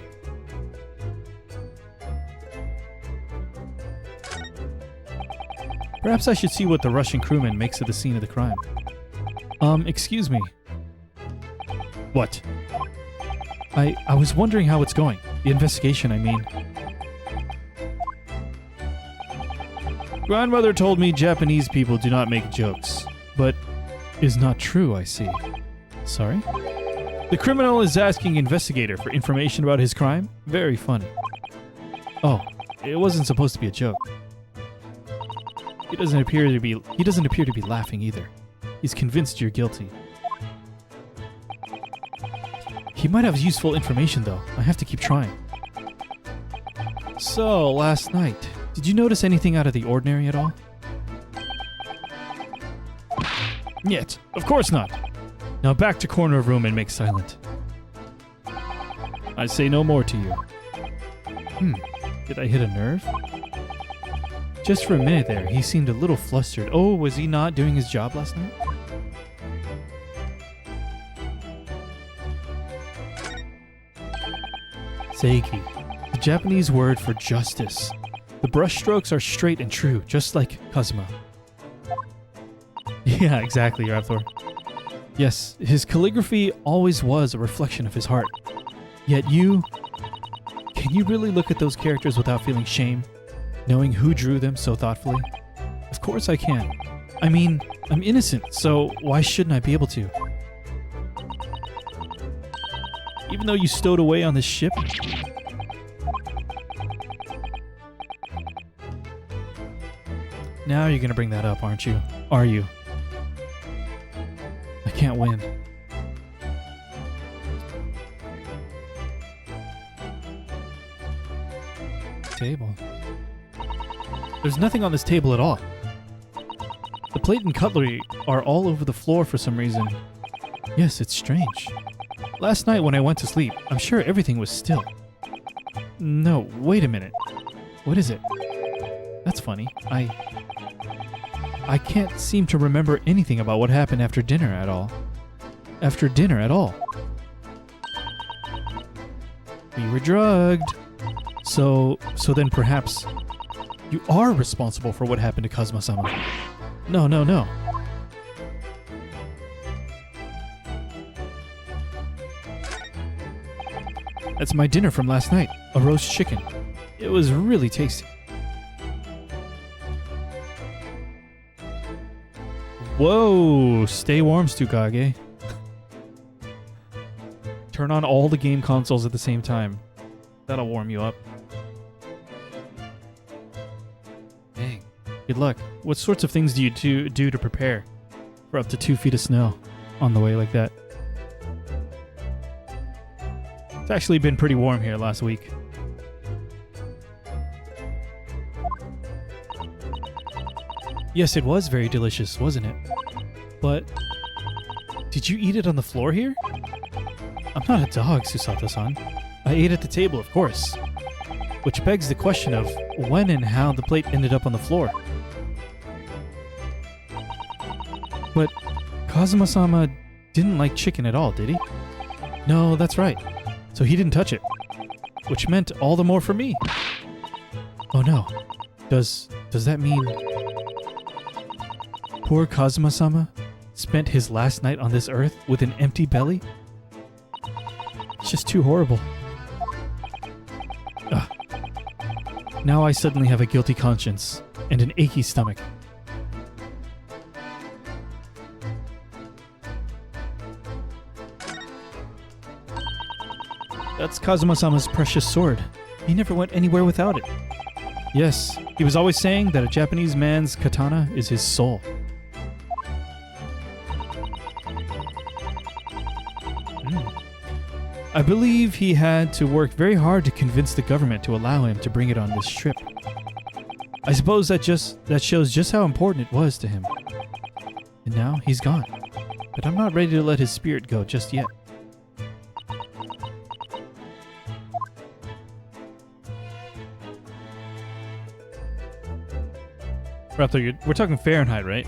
Perhaps I should see what the Russian crewman makes of the scene of the crime. Excuse me. What? I was wondering how it's going. The investigation, I mean. Grandmother told me Japanese people do not make jokes, but is not true, I see. Sorry? The criminal is asking investigator for information about his crime? Very funny. Oh, it wasn't supposed to be a joke. He doesn't appear to be laughing either. He's convinced you're guilty. He might have useful information though. I have to keep trying. So, last night, did you notice anything out of the ordinary at all? Yet, of course not. Now back to corner of room and make silent. I say no more to you. Did I hit a nerve? Just for a minute there, he seemed a little flustered. Oh, was he not doing his job last night? Seiki, the Japanese word for justice. The brushstrokes are straight and true, just like Kazuma. Yeah, exactly, Raptor. Yes, his calligraphy always was a reflection of his heart. Yet can you really look at those characters without feeling shame, knowing who drew them so thoughtfully? Of course I can. I mean, I'm innocent, so why shouldn't I be able to? Even though you stowed away on this ship? Now you're gonna bring that up, aren't you? Are you? I can't win. Table. There's nothing on this table at all. The plate and cutlery are all over the floor for some reason. Yes, it's strange. Last night when I went to sleep, I'm sure everything was still. No, wait a minute. What is it? That's funny. I can't seem to remember anything about what happened after dinner at all. After dinner at all. We were drugged. So then perhaps you are responsible for what happened to Kazuma-sama. No. That's my dinner from last night. A roast chicken. It was really tasty. Whoa! Stay warm, Tsukage. Turn on all the game consoles at the same time. That'll warm you up. Dang. Good luck. What sorts of things do you do to prepare for up to 2 feet of snow on the way like that? It's actually been pretty warm here last week. Yes, it was very delicious, wasn't it? But did you eat it on the floor here? I'm not a dog, Susato-san. I ate at the table, of course. Which begs the question of when and how the plate ended up on the floor. But Kazuma-sama didn't like chicken at all, did he? No, that's right. So he didn't touch it. Which meant all the more for me. Oh no. Does that mean poor Kazuma-sama spent his last night on this earth with an empty belly? It's just too horrible. Ugh. Now I suddenly have a guilty conscience and an achy stomach. That's Kazuma-sama's precious sword. He never went anywhere without it. Yes, he was always saying that a Japanese man's katana is his soul. I believe he had to work very hard to convince the government to allow him to bring it on this trip. I suppose that shows just how important it was to him. And now he's gone. But I'm not ready to let his spirit go just yet. Raptor, we're talking Fahrenheit, right?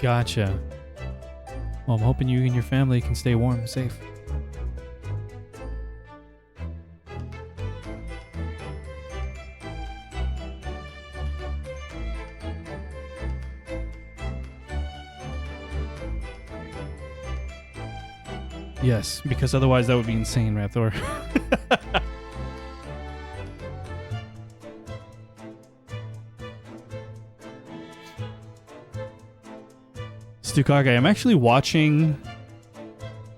Gotcha. Well, I'm hoping you and your family can stay warm and safe. Yes, because otherwise that would be insane, Raptor. Stukage, I'm actually watching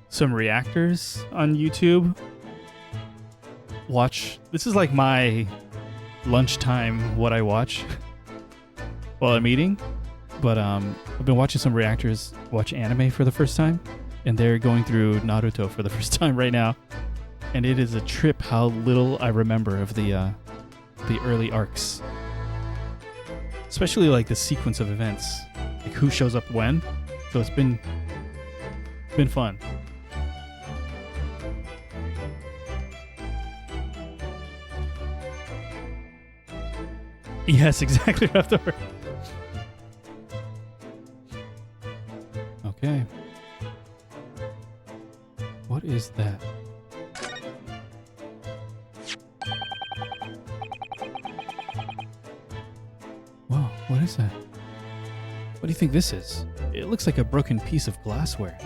some reactors on YouTube. This is like my lunchtime what I watch while I'm eating. But I've been watching some reactors watch anime for the first time. And they're going through Naruto for the first time right now. And it is a trip how little I remember of the early arcs. Especially like the sequence of events. Like who shows up when. So it's been fun. Yes, exactly, Raptor. Okay. What is that? Whoa, what is that? What do you think this is? It looks like a broken piece of glassware.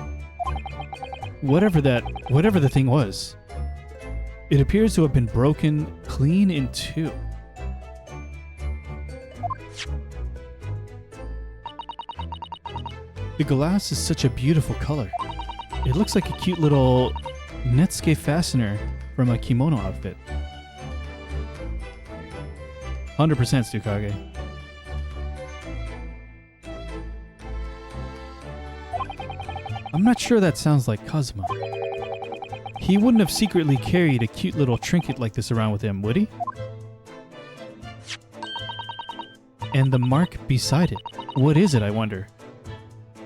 Whatever the thing was, it appears to have been broken clean in two. The glass is such a beautiful color. It looks like a cute little Netsuke fastener from a kimono outfit. 100% Stukage. I'm not sure that sounds like Kazuma. He wouldn't have secretly carried a cute little trinket like this around with him, would he? And the mark beside it. What is it, I wonder?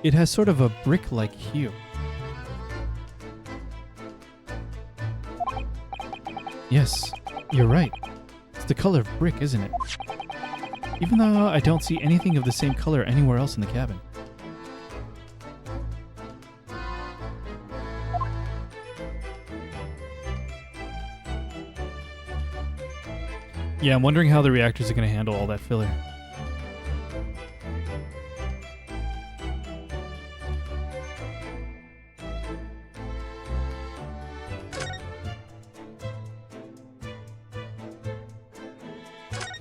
It has sort of a brick-like hue. Yes, you're right. It's the color of brick, isn't it? Even though I don't see anything of the same color anywhere else in the cabin. Yeah, I'm wondering how the reactors are going to handle all that filler.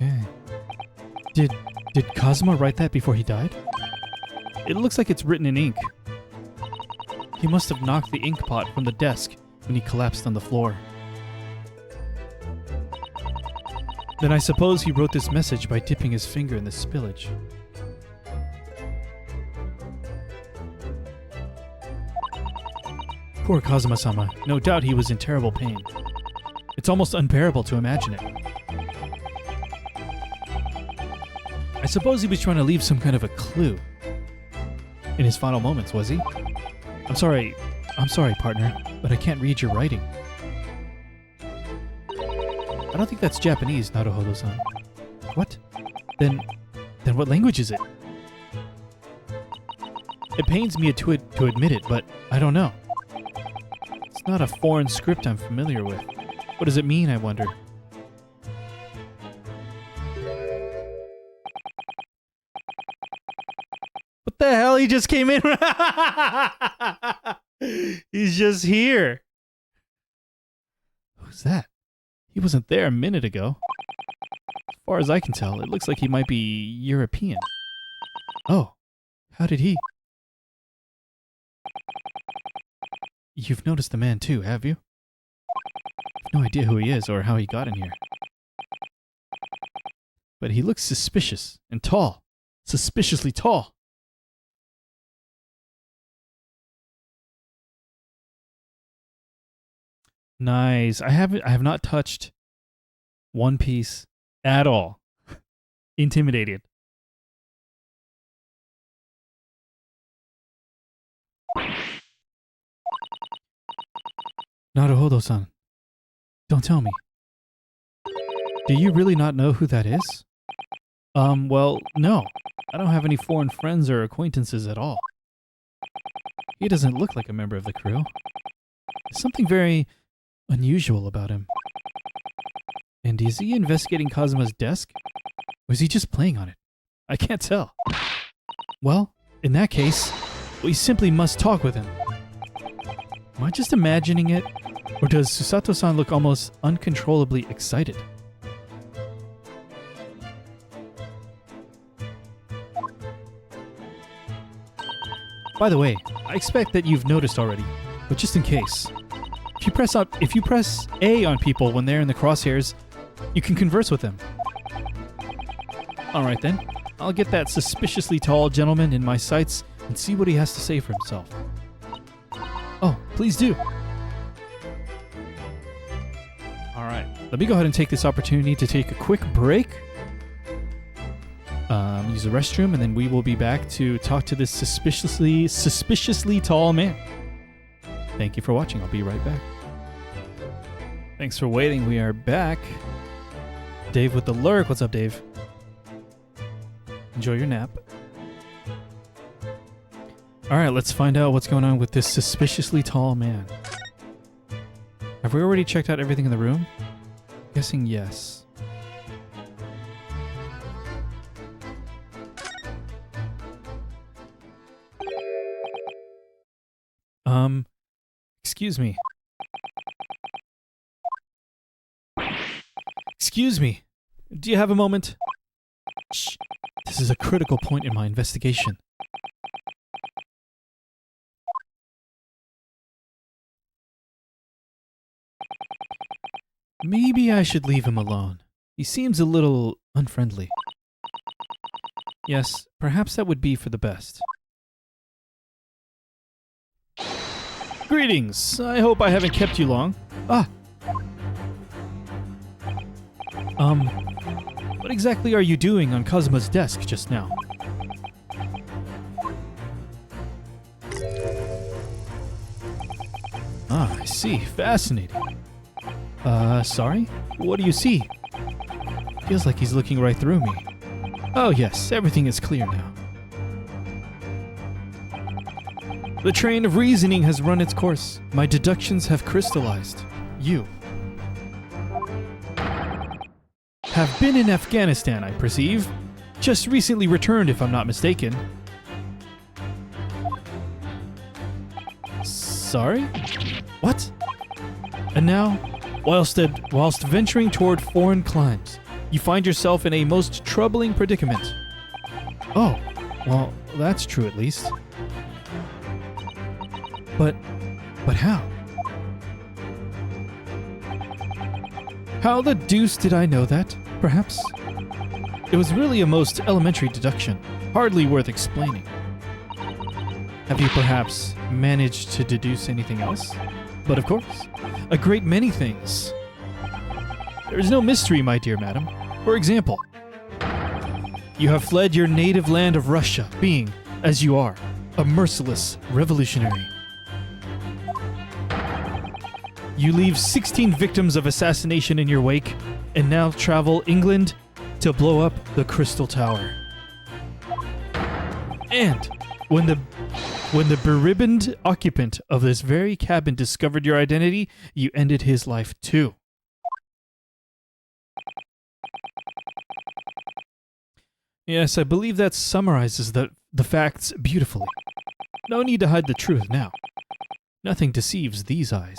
Okay. Did Kazuma write that before he died? It looks like it's written in ink. He must have knocked the ink pot from the desk when he collapsed on the floor. Then I suppose he wrote this message by dipping his finger in the spillage. Poor Kazuma-sama. No doubt he was in terrible pain. It's almost unbearable to imagine it. I suppose he was trying to leave some kind of a clue. In his final moments, was he? I'm sorry, partner, but I can't read your writing. I don't think that's Japanese, Naruhodo-san. What? Then what language is it? It pains me to admit it, but I don't know. It's not a foreign script I'm familiar with. What does it mean, I wonder? What the hell? He just came in. He's just here. Who's that? He wasn't there a minute ago. As far as I can tell, it looks like he might be European. Oh, how did he? You've noticed the man too, have you? I've no idea who he is or how he got in here. But he looks suspicious and tall. Suspiciously tall. Nice. I have not touched One Piece at all. Intimidated. Naruhodo-san, don't tell me. Do you really not know who that is? Well, no. I don't have any foreign friends or acquaintances at all. He doesn't look like a member of the crew. There's something very unusual about him. And is he investigating Kazuma's desk? Or is he just playing on it? I can't tell. Well, in that case, we simply must talk with him. Am I just imagining it? Or does Susato-san look almost uncontrollably excited? By the way, I expect that you've noticed already, but just in case. If you press A on people when they're in the crosshairs, you can converse with them. Alright then, I'll get that suspiciously tall gentleman in my sights and see what he has to say for himself. Oh, please do. Alright, let me go ahead and take this opportunity to take a quick break. Use the restroom, and then we will be back to talk to this suspiciously tall man. Thank you for watching. I'll be right back. Thanks for waiting. We are back. Dave with the lurk. What's up, Dave? Enjoy your nap. Alright, let's find out what's going on with this suspiciously tall man. Have we already checked out everything in the room? Guessing yes. Excuse me. Excuse me. Do you have a moment? Shh. This is a critical point in my investigation. Maybe I should leave him alone. He seems a little unfriendly. Yes, perhaps that would be for the best. Greetings! I hope I haven't kept you long. What exactly are you doing on Kazuma's desk just now? I see. Fascinating. Sorry? What do you see? Feels like he's looking right through me. Oh yes, everything is clear now. The train of reasoning has run its course. My deductions have crystallized. You have been in Afghanistan, I perceive. Just recently returned, if I'm not mistaken. Sorry? What? And now, whilst venturing toward foreign climes, you find yourself in a most troubling predicament. Oh, well, that's true at least. But how? How the deuce did I know that, perhaps? It was really a most elementary deduction, hardly worth explaining. Have you perhaps managed to deduce anything else? But of course, a great many things. There is no mystery, my dear madam. For example, you have fled your native land of Russia, being, as you are, a merciless revolutionary. You leave 16 victims of assassination in your wake, and now travel England to blow up the Crystal Tower. And when the beribboned occupant of this very cabin discovered your identity, you ended his life too. Yes, I believe that summarizes the facts beautifully. No need to hide the truth now. Nothing deceives these eyes.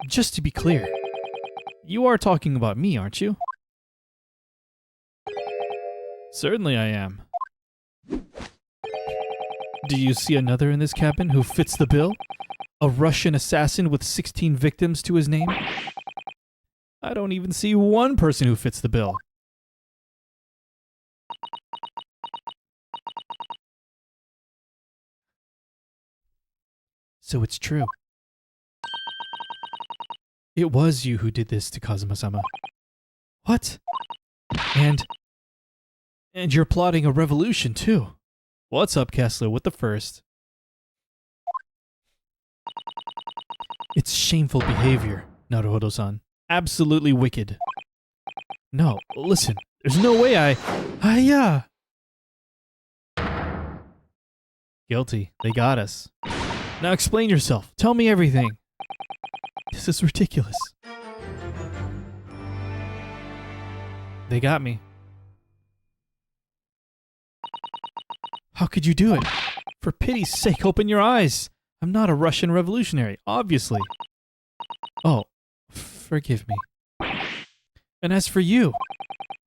Just to be clear, you are talking about me, aren't you? Certainly I am. Do you see another in this cabin who fits the bill? A Russian assassin with 16 victims to his name? I don't even see one person who fits the bill. So it's true. It was you who did this to Kazuma-sama. What? And you're plotting a revolution too. What's up, Kessler, with the first? It's shameful behavior, Naruhodo-san. Absolutely wicked. No, listen. There's no way Guilty. They got us. Now explain yourself. Tell me everything. This is ridiculous. They got me. How could you do it? For pity's sake, open your eyes. I'm not a Russian revolutionary, obviously. Oh, forgive me. And as for you,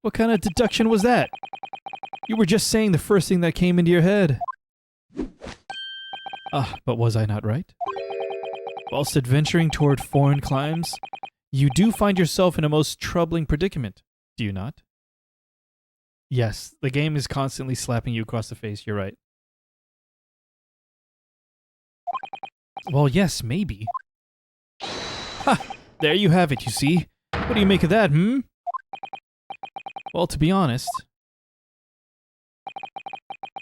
what kind of deduction was that? You were just saying the first thing that came into your head. But was I not right? Whilst adventuring toward foreign climes, you do find yourself in a most troubling predicament, do you not? Yes, the game is constantly slapping you across the face, you're right. Well, yes, maybe. Ha! There you have it, you see? What do you make of that, Well, to be honest,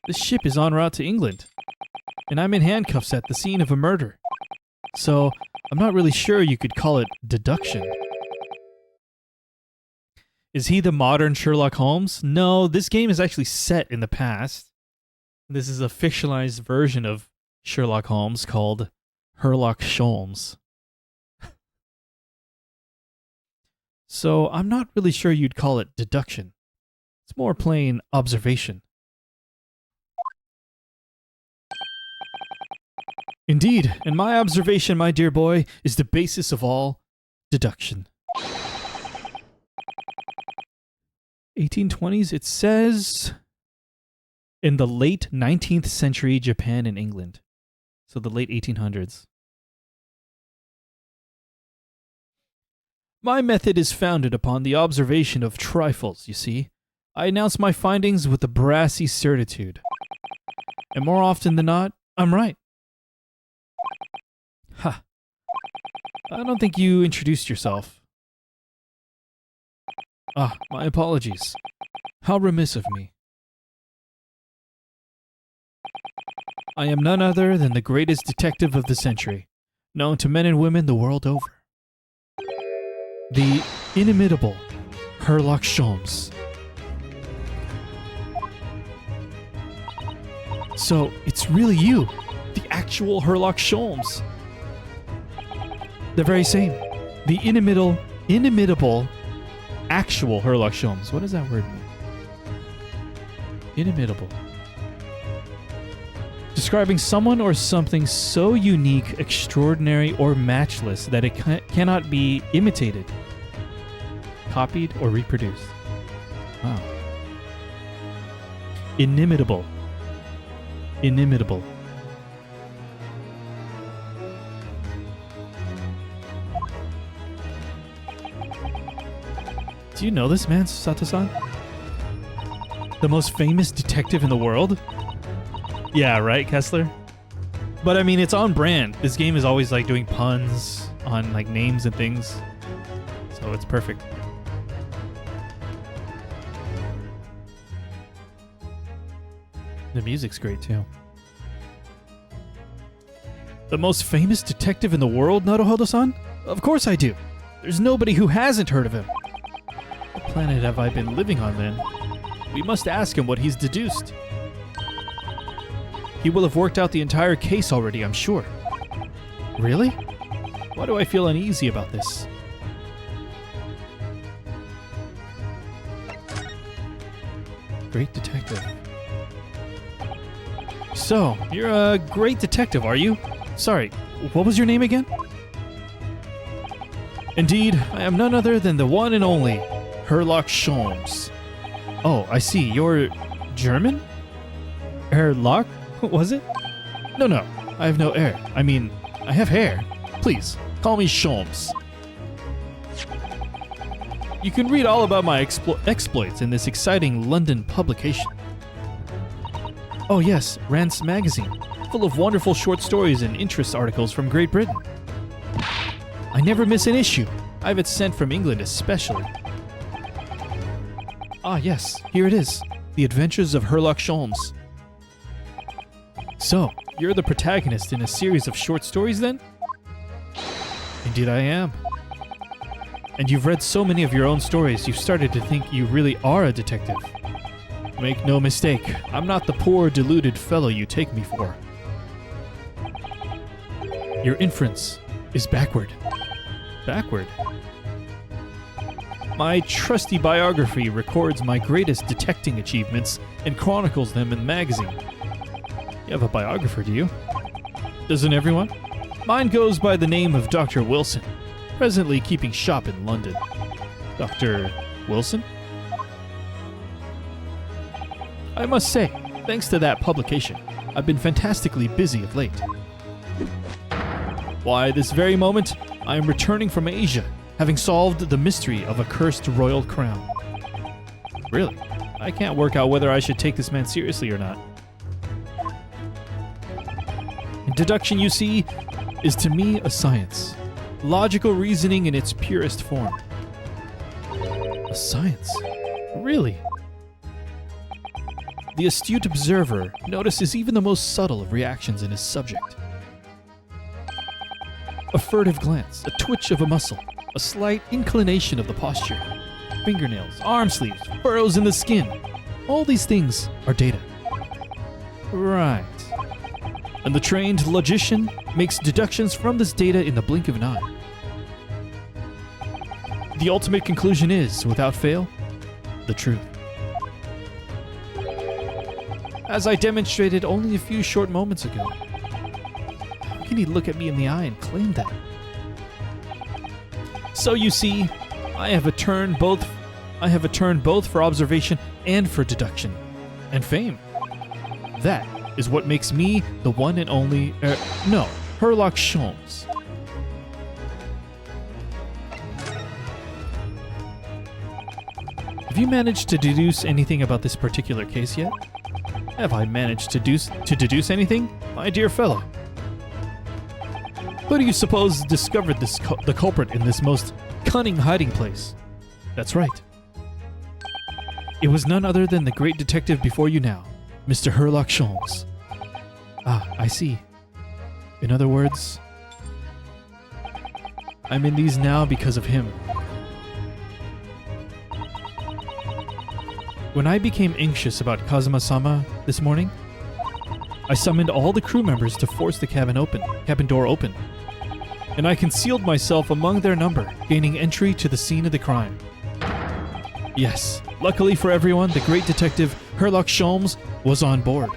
this ship is en route to England, and I'm in handcuffs at the scene of a murder. So, I'm not really sure you could call it deduction. Is he the modern Sherlock Holmes? No, this game is actually set in the past. This is a fictionalized version of Sherlock Holmes called Sherlock Sholmes. So, I'm not really sure you'd call it deduction. It's more plain observation. Indeed, and my observation, my dear boy, is the basis of all deduction. 1820s, it says in the late 19th century, Japan and England. So the late 1800s. My method is founded upon the observation of trifles, you see. I announce my findings with a brassy certitude. And more often than not, I'm right. Ha. I don't think you introduced yourself. My apologies. How remiss of me. I am none other than the greatest detective of the century, known to men and women the world over. The inimitable Sherlock Sholmes. So, it's really you, the actual Sherlock Sholmes. The very same. The inimitable actual Sherlock Sholmes. What does that word mean? Inimitable. Describing someone or something so unique, extraordinary, or matchless that it cannot be imitated, copied, or reproduced. Wow. Inimitable. Inimitable. Do you know this man, Sato-san? The most famous detective in the world? Yeah, right, Kessler? But I mean, it's on brand. This game is always like doing puns on like names and things. So it's perfect. The music's great too. The most famous detective in the world, Naruhodo-san? Of course I do. There's nobody who hasn't heard of him. What planet have I been living on then? We must ask him what he's deduced. He will have worked out the entire case already, I'm sure. Really? Why do I feel uneasy about this? Great detective. So, you're a great detective, are you? Sorry, what was your name again? Indeed, I am none other than the one and only Sherlock Sholmes. Oh, I see. You're German? Sherlock? Was it? No. I have no hair. I mean, I have hair. Please, call me Sholmes. You can read all about my exploits in this exciting London publication. Oh yes, Rance Magazine, full of wonderful short stories and interest articles from Great Britain. I never miss an issue. I have it sent from England especially. Ah yes, here it is. The Adventures of Sherlock Sholmes. So, you're the protagonist in a series of short stories then? Indeed I am. And you've read so many of your own stories, you've started to think you really are a detective. Make no mistake, I'm not the poor, deluded fellow you take me for. Your inference is backward. Backward? My trusty biography records my greatest detecting achievements and chronicles them in the magazine. You have a biographer, do you? Doesn't everyone? Mine goes by the name of Dr. Wilson, presently keeping shop in London. Dr. Wilson? I must say, thanks to that publication, I've been fantastically busy of late. Why, this very moment, I am returning from Asia, having solved the mystery of a cursed royal crown. Really? I can't work out whether I should take this man seriously or not. Deduction, you see, is to me a science. Logical reasoning in its purest form. A science? Really? The astute observer notices even the most subtle of reactions in his subject. A furtive glance, a twitch of a muscle, a slight inclination of the posture, fingernails, arm sleeves, furrows in the skin. All these things are data. Right. And the trained logician makes deductions from this data in the blink of an eye. The ultimate conclusion is, without fail, the truth. As I demonstrated only a few short moments ago. How can he look at me in the eye and claim that? So you see, I have a turn both for observation and for deduction, and fame. That is what makes me the one and only, Sherlock Holmes. Have you managed to deduce anything about this particular case yet? Have I managed to deduce anything, my dear fellow? Who do you suppose discovered the culprit in this most cunning hiding place? That's right. It was none other than the great detective before you now, Mr. Sherlock Holmes. Ah, I see. In other words, I'm in these now because of him. When I became anxious about Kazuma-sama this morning, I summoned all the crew members to force the cabin door open, and I concealed myself among their number, gaining entry to the scene of the crime. Yes, luckily for everyone, the great detective Sherlock Holmes was on board.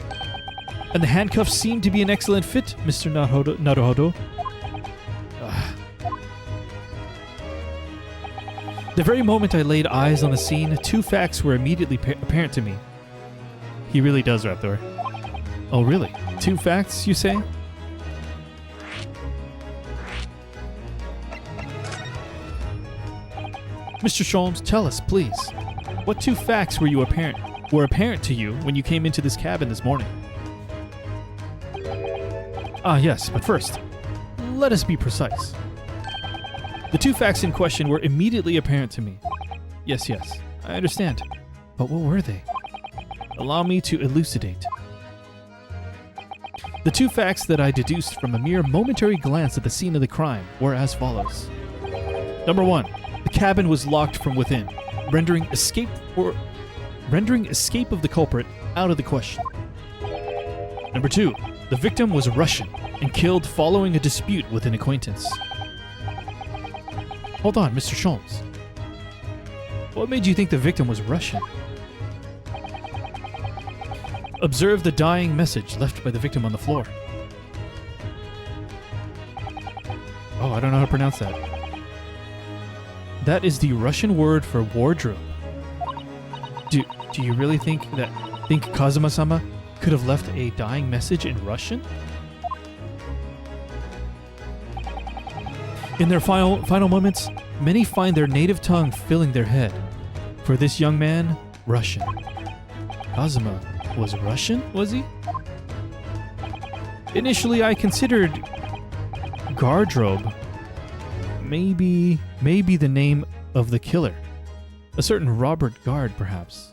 And the handcuffs seemed to be an excellent fit, Mr. Naruhodo. The very moment I laid eyes on the scene, two facts were immediately apparent to me. He really does rap there. Oh, really? Two facts, you say? Mr. Holmes, tell us, please. What two facts were apparent to you when you came into this cabin this morning? Ah, yes, but first, let us be precise. The two facts in question were immediately apparent to me. Yes, I understand. But what were they? Allow me to elucidate. The two facts that I deduced from a mere momentary glance at the scene of the crime were as follows. Number one, the cabin was locked from within, rendering escape of the culprit out of the question. Number two, the victim was Russian and killed following a dispute with an acquaintance. Hold on, Mr. Holmes. What made you think the victim was Russian? Observe the dying message left by the victim on the floor. Oh, I don't know how to pronounce that. That is the Russian word for wardrobe. Do you really think Kazuma-sama could have left a dying message in Russian? In their final moments, many find their native tongue filling their head. For this young man, Russian. Kazuma was Russian, was he? Initially, I considered Gardrobe. Maybe the name of the killer. A certain Robert Gard, perhaps.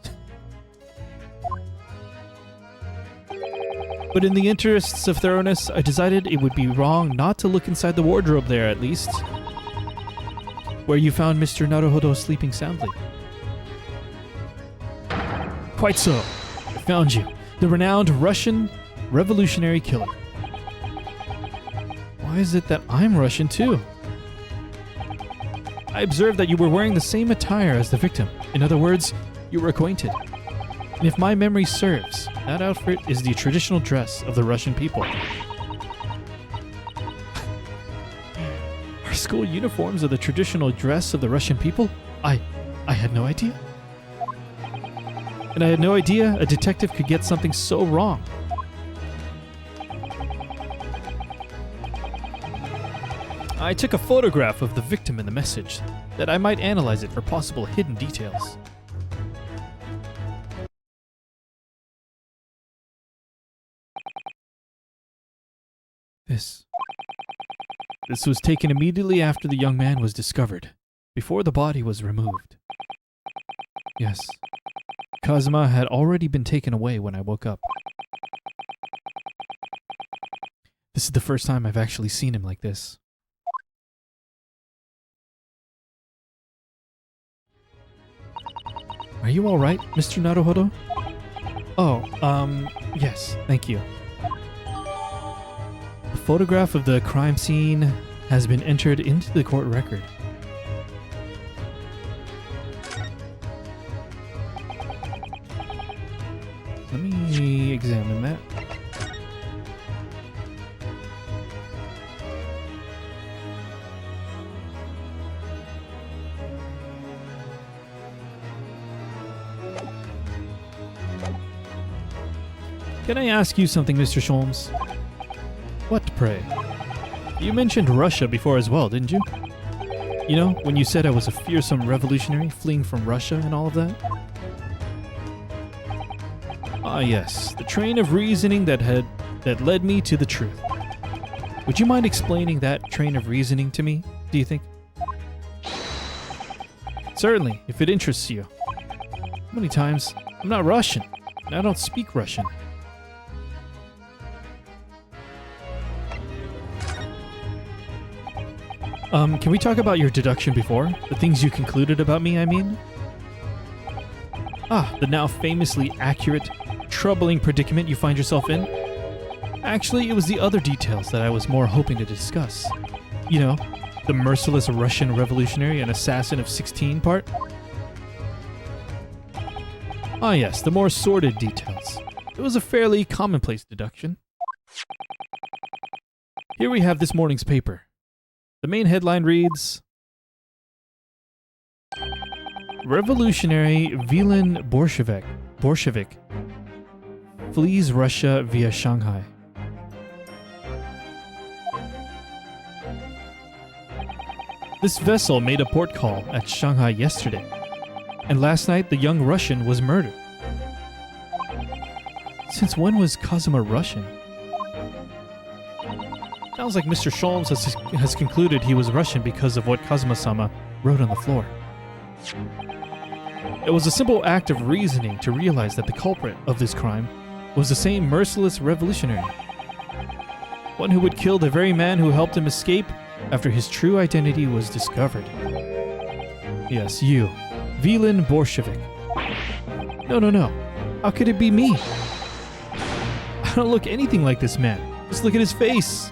But in the interests of thoroughness, I decided it would be wrong not to look inside the wardrobe there, at least. where you found Mr. Naruhodo sleeping soundly. Quite so. I found you, the renowned Russian revolutionary killer. Why is it that I'm Russian too? I observed that you were wearing the same attire as the victim. In other words, you were acquainted. And if my memory serves, that outfit is the traditional dress of the Russian people. Our school uniforms are the traditional dress of the Russian people? I had no idea. And I had no idea a detective could get something so wrong. I took a photograph of the victim in the message, that I might analyze it for possible hidden details. This was taken immediately after the young man was discovered, before the body was removed. Yes, Kazuma had already been taken away when I woke up. This is the first time I've actually seen him like this. Are you alright, Mr. Naruhodo? Oh, yes, thank you. A photograph of the crime scene has been entered into the court record. Let me examine that. Can I ask you something, Mr. Sholmes? What, pray? You mentioned Russia before as well, didn't you? You know, when you said I was a fearsome revolutionary fleeing from Russia and all of that? Ah yes, the train of reasoning that led me to the truth. Would you mind explaining that train of reasoning to me, do you think? Certainly, if it interests you. How many times? I'm not Russian, and I don't speak Russian. Can we talk about your deduction before? The things you concluded about me, I mean? Ah, the now famously accurate, troubling predicament you find yourself in? Actually, it was the other details that I was more hoping to discuss. You know, the merciless Russian revolutionary and assassin of 16 part? Ah yes, the more sordid details. It was a fairly commonplace deduction. Here we have this morning's paper. The main headline reads, Revolutionary Villain Bolshevik flees Russia via Shanghai. This vessel made a port call at Shanghai yesterday, and last night the young Russian was murdered. Since when was Kazuma Russian? Sounds like Mr. Sholmes has concluded he was Russian because of what Kazuma-sama wrote on the floor. It was a simple act of reasoning to realize that the culprit of this crime was the same merciless revolutionary. One who would kill the very man who helped him escape after his true identity was discovered. Yes, you, Villain Bolshevik. No. How could it be me? I don't look anything like this man. Just look at his face.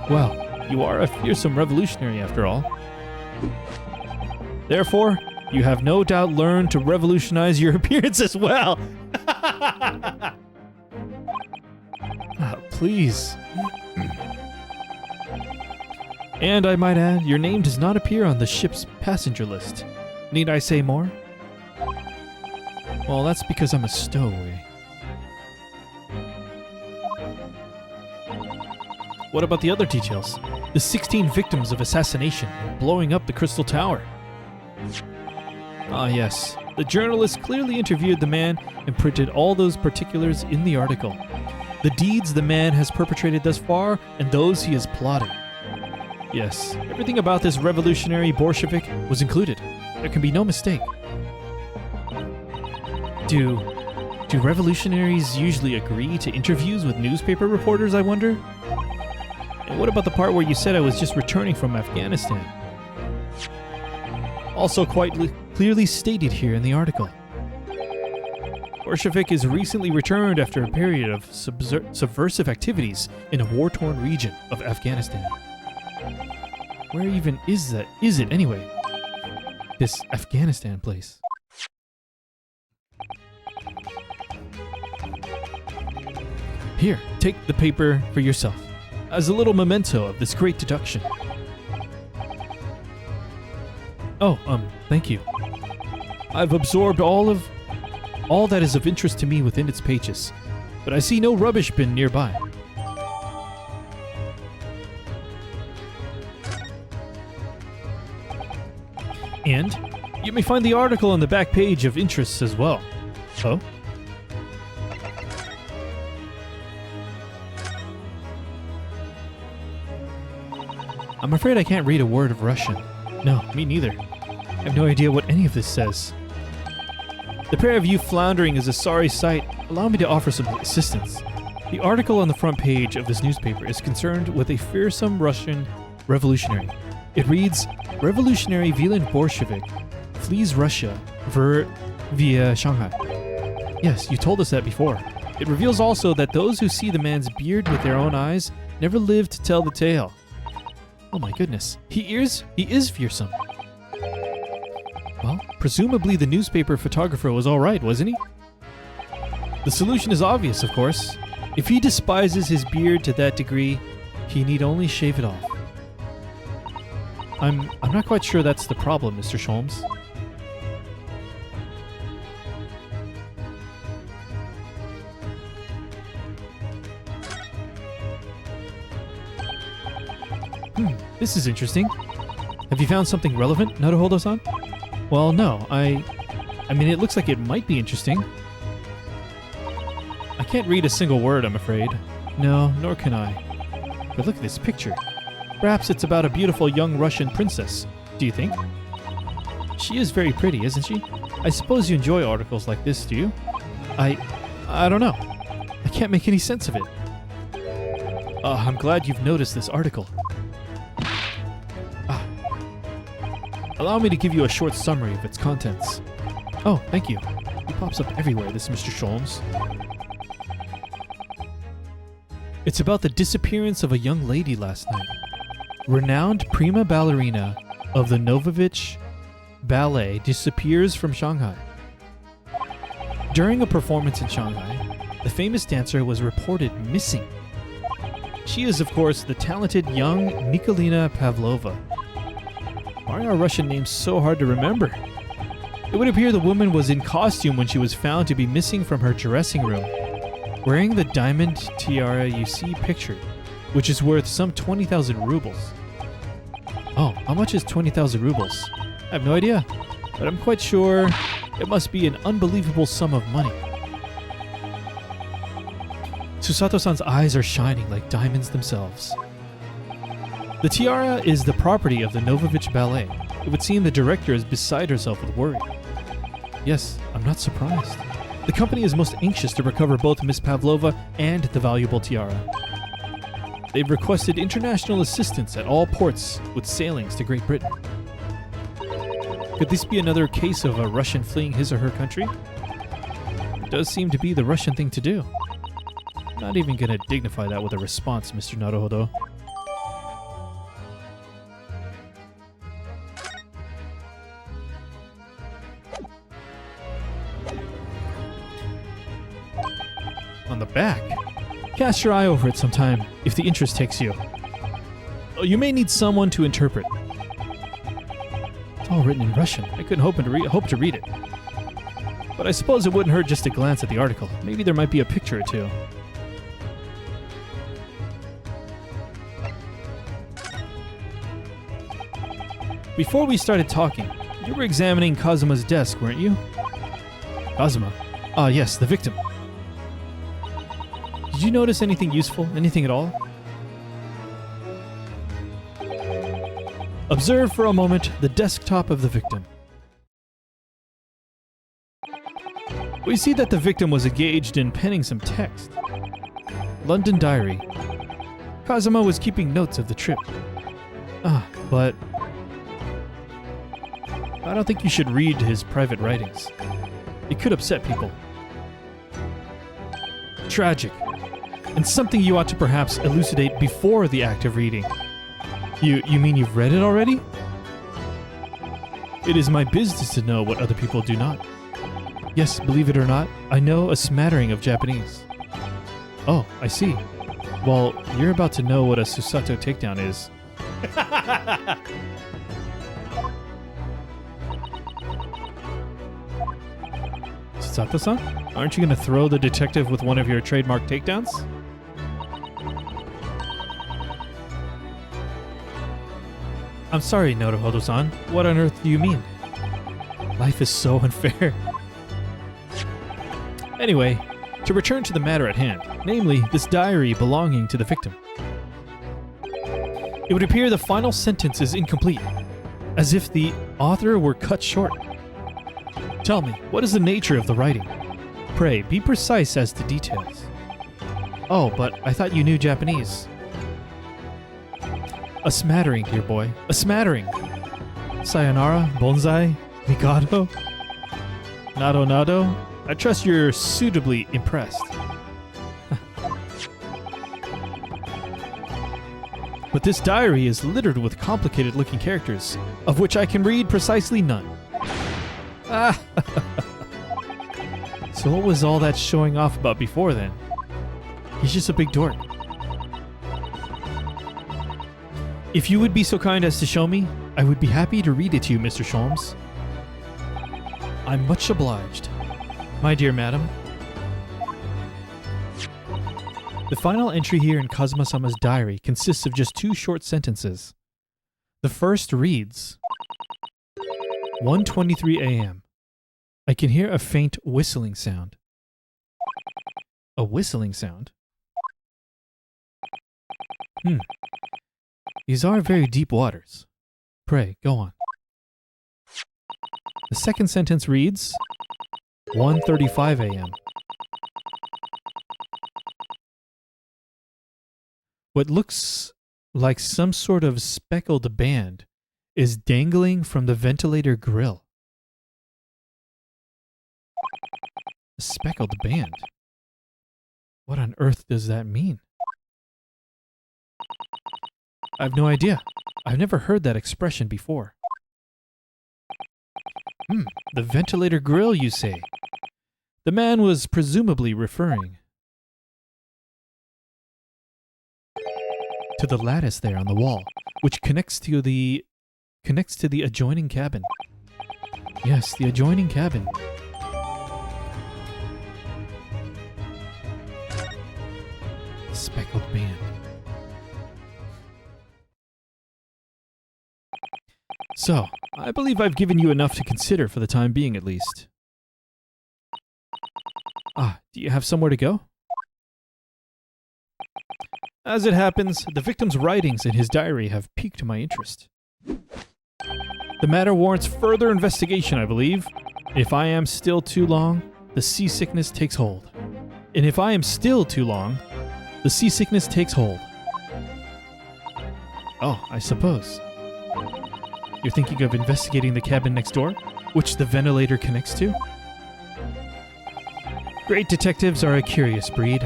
Well, you are a fearsome revolutionary after all. Therefore, you have no doubt learned to revolutionize your appearance as well. Please. And I might add, your name does not appear on the ship's passenger list. Need I say more? Well, that's because I'm a stowaway. What about the other details? The 16 victims of assassination and blowing up the Crystal Tower. Ah yes, the journalist clearly interviewed the man and printed all those particulars in the article. The deeds the man has perpetrated thus far and those he is plotting. Yes, everything about this revolutionary Bolshevik was included. There can be no mistake. Do revolutionaries usually agree to interviews with newspaper reporters, I wonder? And what about the part where you said I was just returning from Afghanistan? Also quite clearly stated here in the article. Bolshevik is recently returned after a period of subversive activities in a war-torn region of Afghanistan. Where even is it anyway? This Afghanistan place. Here, take the paper for yourself, as a little memento of this great deduction. Oh, thank you. I've absorbed all that is of interest to me within its pages, but I see no rubbish bin nearby. And you may find the article on the back page of interests as well. Oh? I'm afraid I can't read a word of Russian. No, me neither. I have no idea what any of this says. The pair of you floundering is a sorry sight. Allow me to offer some assistance. The article on the front page of this newspaper is concerned with a fearsome Russian revolutionary. It reads, Revolutionary Wieland Bolshevik flees Russia via Shanghai. Yes, you told us that before. It reveals also that those who see the man's beard with their own eyes never live to tell the tale. Oh my goodness, he is fearsome. Well, presumably the newspaper photographer was all right, wasn't he? The solution is obvious, of course. If he despises his beard to that degree, he need only shave it off. I'm not quite sure that's the problem, Mr. Sholmes. This is interesting. Have you found something relevant, Naruhodo-san? Well, no, I mean, it looks like it might be interesting. I can't read a single word, I'm afraid. No, nor can I. But look at this picture. Perhaps it's about a beautiful young Russian princess. Do you think? She is very pretty, isn't she? I suppose you enjoy articles like this, do you? I don't know. I can't make any sense of it. I'm glad you've noticed this article. Allow me to give you a short summary of its contents. Oh, thank you. He pops up everywhere, this Mr. Sholmes. It's about the disappearance of a young lady last night. Renowned prima ballerina of the Novovich Ballet disappears from Shanghai. During a performance in Shanghai, the famous dancer was reported missing. She is, of course, the talented young Nikolina Pavlova. Why are Russian names so hard to remember? It would appear the woman was in costume when she was found to be missing from her dressing room, wearing the diamond tiara you see pictured, which is worth some 20,000 rubles. Oh, how much is 20,000 rubles? I have no idea, but I'm quite sure it must be an unbelievable sum of money. Susato-san's eyes are shining like diamonds themselves. The tiara is the property of the Novovich Ballet. It would seem the director is beside herself with worry. Yes, I'm not surprised. The company is most anxious to recover both Miss Pavlova and the valuable tiara. They've requested international assistance at all ports with sailings to Great Britain. Could this be another case of a Russian fleeing his or her country? It does seem to be the Russian thing to do. I'm not even going to dignify that with a response, Mr. Naruhodo. On the back. Cast your eye over it sometime, if the interest takes you. Oh, you may need someone to interpret. It's all written in Russian. I couldn't hope to read it. But I suppose it wouldn't hurt just to glance at the article. Maybe there might be a picture or two. Before we started talking, you were examining Kazuma's desk, weren't you? Kazuma? Ah, yes, the victim. Did you notice anything useful? Anything at all? Observe for a moment the desktop of the victim. We see that the victim was engaged in penning some text. London Diary. Kazuma was keeping notes of the trip. But I don't think you should read his private writings. It could upset people. Tragic. And something you ought to perhaps elucidate before the act of reading. You mean you've read it already? It is my business to know what other people do not. Yes, believe it or not, I know a smattering of Japanese. Oh, I see. Well, you're about to know what a Susato takedown is. Susato-san? Aren't you going to throw the detective with one of your trademark takedowns? I'm sorry, Naruhodo-san. What on earth do you mean? Life is so unfair. Anyway, to return to the matter at hand, namely this diary belonging to the victim. It would appear the final sentence is incomplete, as if the author were cut short. Tell me, what is the nature of the writing? Pray, be precise as to details. Oh, but I thought you knew Japanese. A smattering, dear boy. A smattering. Sayonara, bonsai, mikado, nado nado. I trust you're suitably impressed. But this diary is littered with complicated-looking characters, of which I can read precisely none. So what was all that showing off about before then? He's just a big dork. If you would be so kind as to show me, I would be happy to read it to you, Mr. Sholmes. I'm much obliged. My dear madam. The final entry here in Kazuma-sama's diary consists of just 2 short sentences. The first reads, 1:23 a.m. I can hear a faint whistling sound. A whistling sound? These are very deep waters. Pray, go on. The second sentence reads, 1:35 a.m. What looks like some sort of speckled band is dangling from the ventilator grill. A speckled band? What on earth does that mean? I've no idea. I've never heard that expression before. The ventilator grill, you say? The man was presumably referring to the lattice there on the wall, which connects to the adjoining cabin. Yes, the adjoining cabin. Speckled band. So, I believe I've given you enough to consider for the time being at least. Do you have somewhere to go? As it happens, the victim's writings in his diary have piqued my interest. The matter warrants further investigation, I believe. If I am still too long, the seasickness takes hold. And if I am still too long, the seasickness takes hold. Oh, I suppose. You're thinking of investigating the cabin next door, which the ventilator connects to? Great detectives are a curious breed.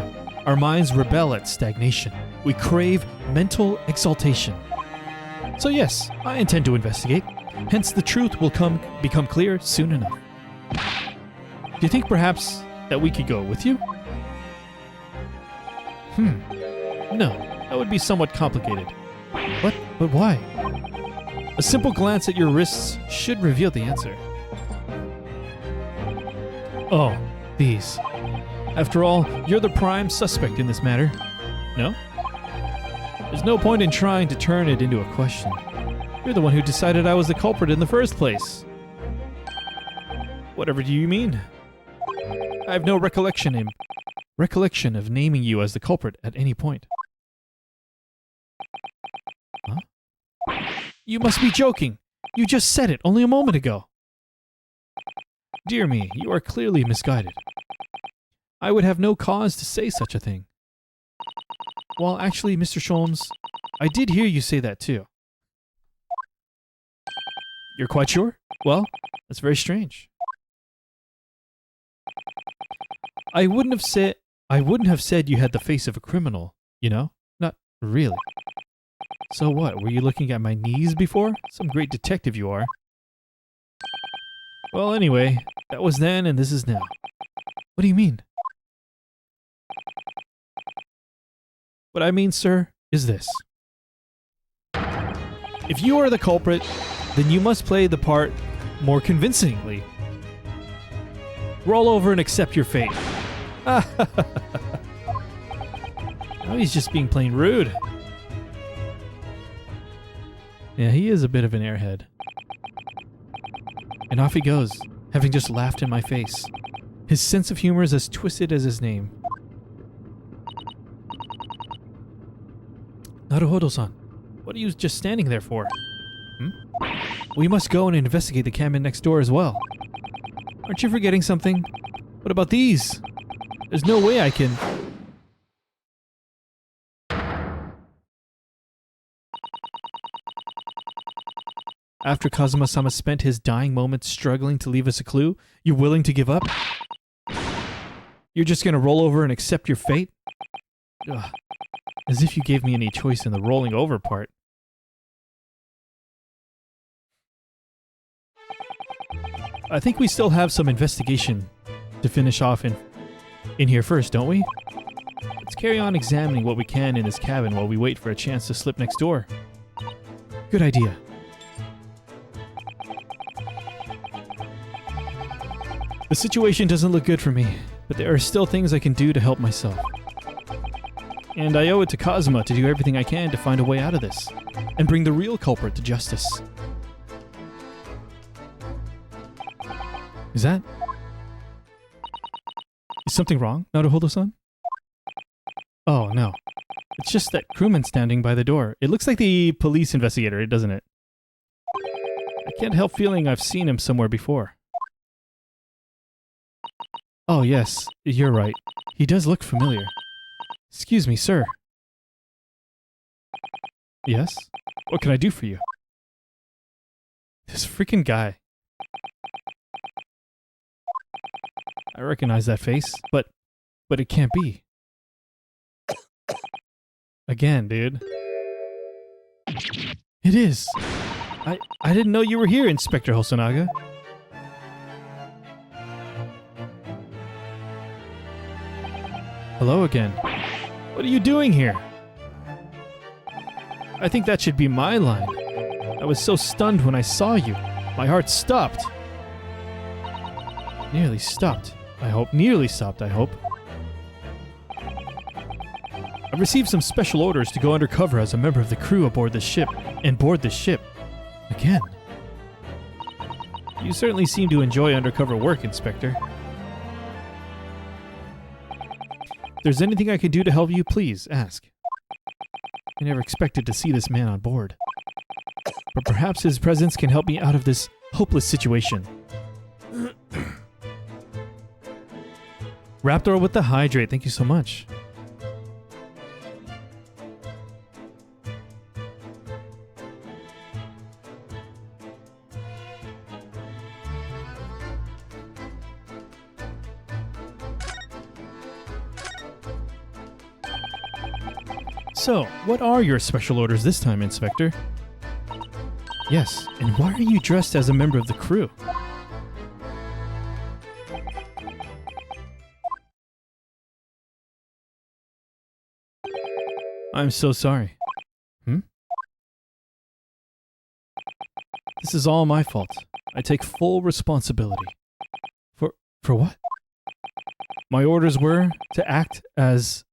Our minds rebel at stagnation. We crave mental exaltation. So yes, I intend to investigate. Hence the truth will become clear soon enough. Do you think perhaps that we could go with you? No, that would be somewhat complicated. What? But why? A simple glance at your wrists should reveal the answer. Oh, these. After all, you're the prime suspect in this matter. No? There's no point in trying to turn it into a question. You're the one who decided I was the culprit in the first place. Whatever do you mean? I have no recollection of naming you as the culprit at any point. Huh? You must be joking. You just said it only a moment ago. Dear me, you are clearly misguided. I would have no cause to say such a thing. Well, actually, Mr. Sholmes, I did hear you say that too. You're quite sure? Well, that's very strange. I wouldn't have said you had the face of a criminal, you know? Not really. So what, were you looking at my knees before? Some great detective you are. Well, anyway, that was then and this is now. What do you mean? What I mean, sir, is this. If you are the culprit, then you must play the part more convincingly. Roll over and accept your fate. Now he's just being plain rude. Yeah, he is a bit of an airhead. And off he goes, having just laughed in my face. His sense of humor is as twisted as his name. Naruhodo-san, what are you just standing there for? We must go and investigate the cabin next door as well. Aren't you forgetting something? What about these? There's no way I can... After Kazuma-sama spent his dying moments struggling to leave us a clue, you're willing to give up? You're just gonna roll over and accept your fate? Ugh. As if you gave me any choice in the rolling over part. I think we still have some investigation to finish off in here first, don't we? Let's carry on examining what we can in this cabin while we wait for a chance to slip next door. Good idea. The situation doesn't look good for me, but there are still things I can do to help myself. And I owe it to Kazuma to do everything I can to find a way out of this, and bring the real culprit to justice. Is something wrong, Naruhodo-san? Oh, no. It's just that crewman standing by the door. It looks like the police investigator, doesn't it? I can't help feeling I've seen him somewhere before. Oh, yes, you're right. He does look familiar. Excuse me, sir. Yes? What can I do for you? This freaking guy. I recognize that face, but it can't be. Again, dude. It is. I didn't know you were here, Inspector Hosonaga. Hello again. What are you doing here? I think that should be my line. I was so stunned when I saw you. My heart stopped. Nearly stopped, I hope. Nearly stopped, I hope. I've received some special orders to go undercover as a member of the crew aboard this ship, and board this ship. Again. You certainly seem to enjoy undercover work, Inspector. If there's anything I can do to help you, please, ask. I never expected to see this man on board. But perhaps his presence can help me out of this hopeless situation. Raptor with the hydrate, thank you so much. So, what are your special orders this time, Inspector? Yes, and why are you dressed as a member of the crew? I'm so sorry. This is all my fault. I take full responsibility. For what? My orders were to act as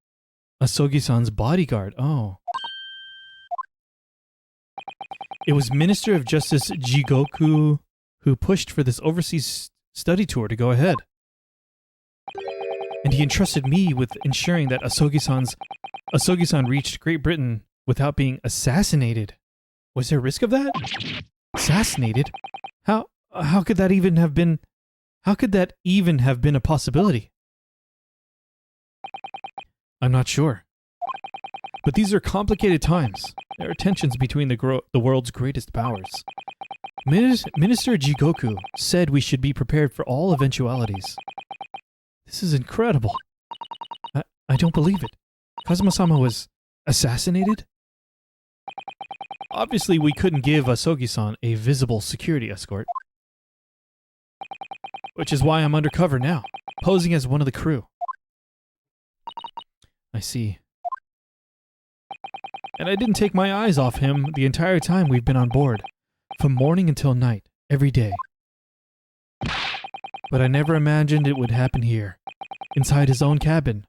Asogi-san's bodyguard. Oh. It was Minister of Justice Jigoku who pushed for this overseas study tour to go ahead. And he entrusted me with ensuring that Asogi-san reached Great Britain without being assassinated. Was there a risk of that? Assassinated? How could that even have been a possibility? I'm not sure. But these are complicated times. There are tensions between the world's greatest powers. Minister Jigoku said we should be prepared for all eventualities. This is incredible. I don't believe it. Kazuma-sama was assassinated? Obviously, we couldn't give Asogi-san a visible security escort. Which is why I'm undercover now, posing as one of the crew. I see. And I didn't take my eyes off him the entire time we've been on board. From morning until night, every day. But I never imagined it would happen here, inside his own cabin.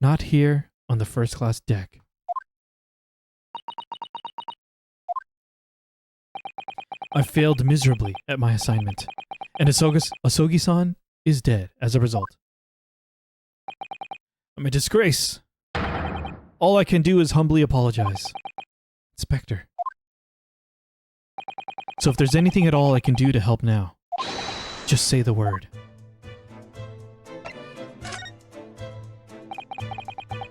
Not here on the first-class deck. I failed miserably at my assignment, and Asogi-san is dead as a result. I'm a disgrace. All I can do is humbly apologize. Inspector. So if there's anything at all I can do to help now, just say the word.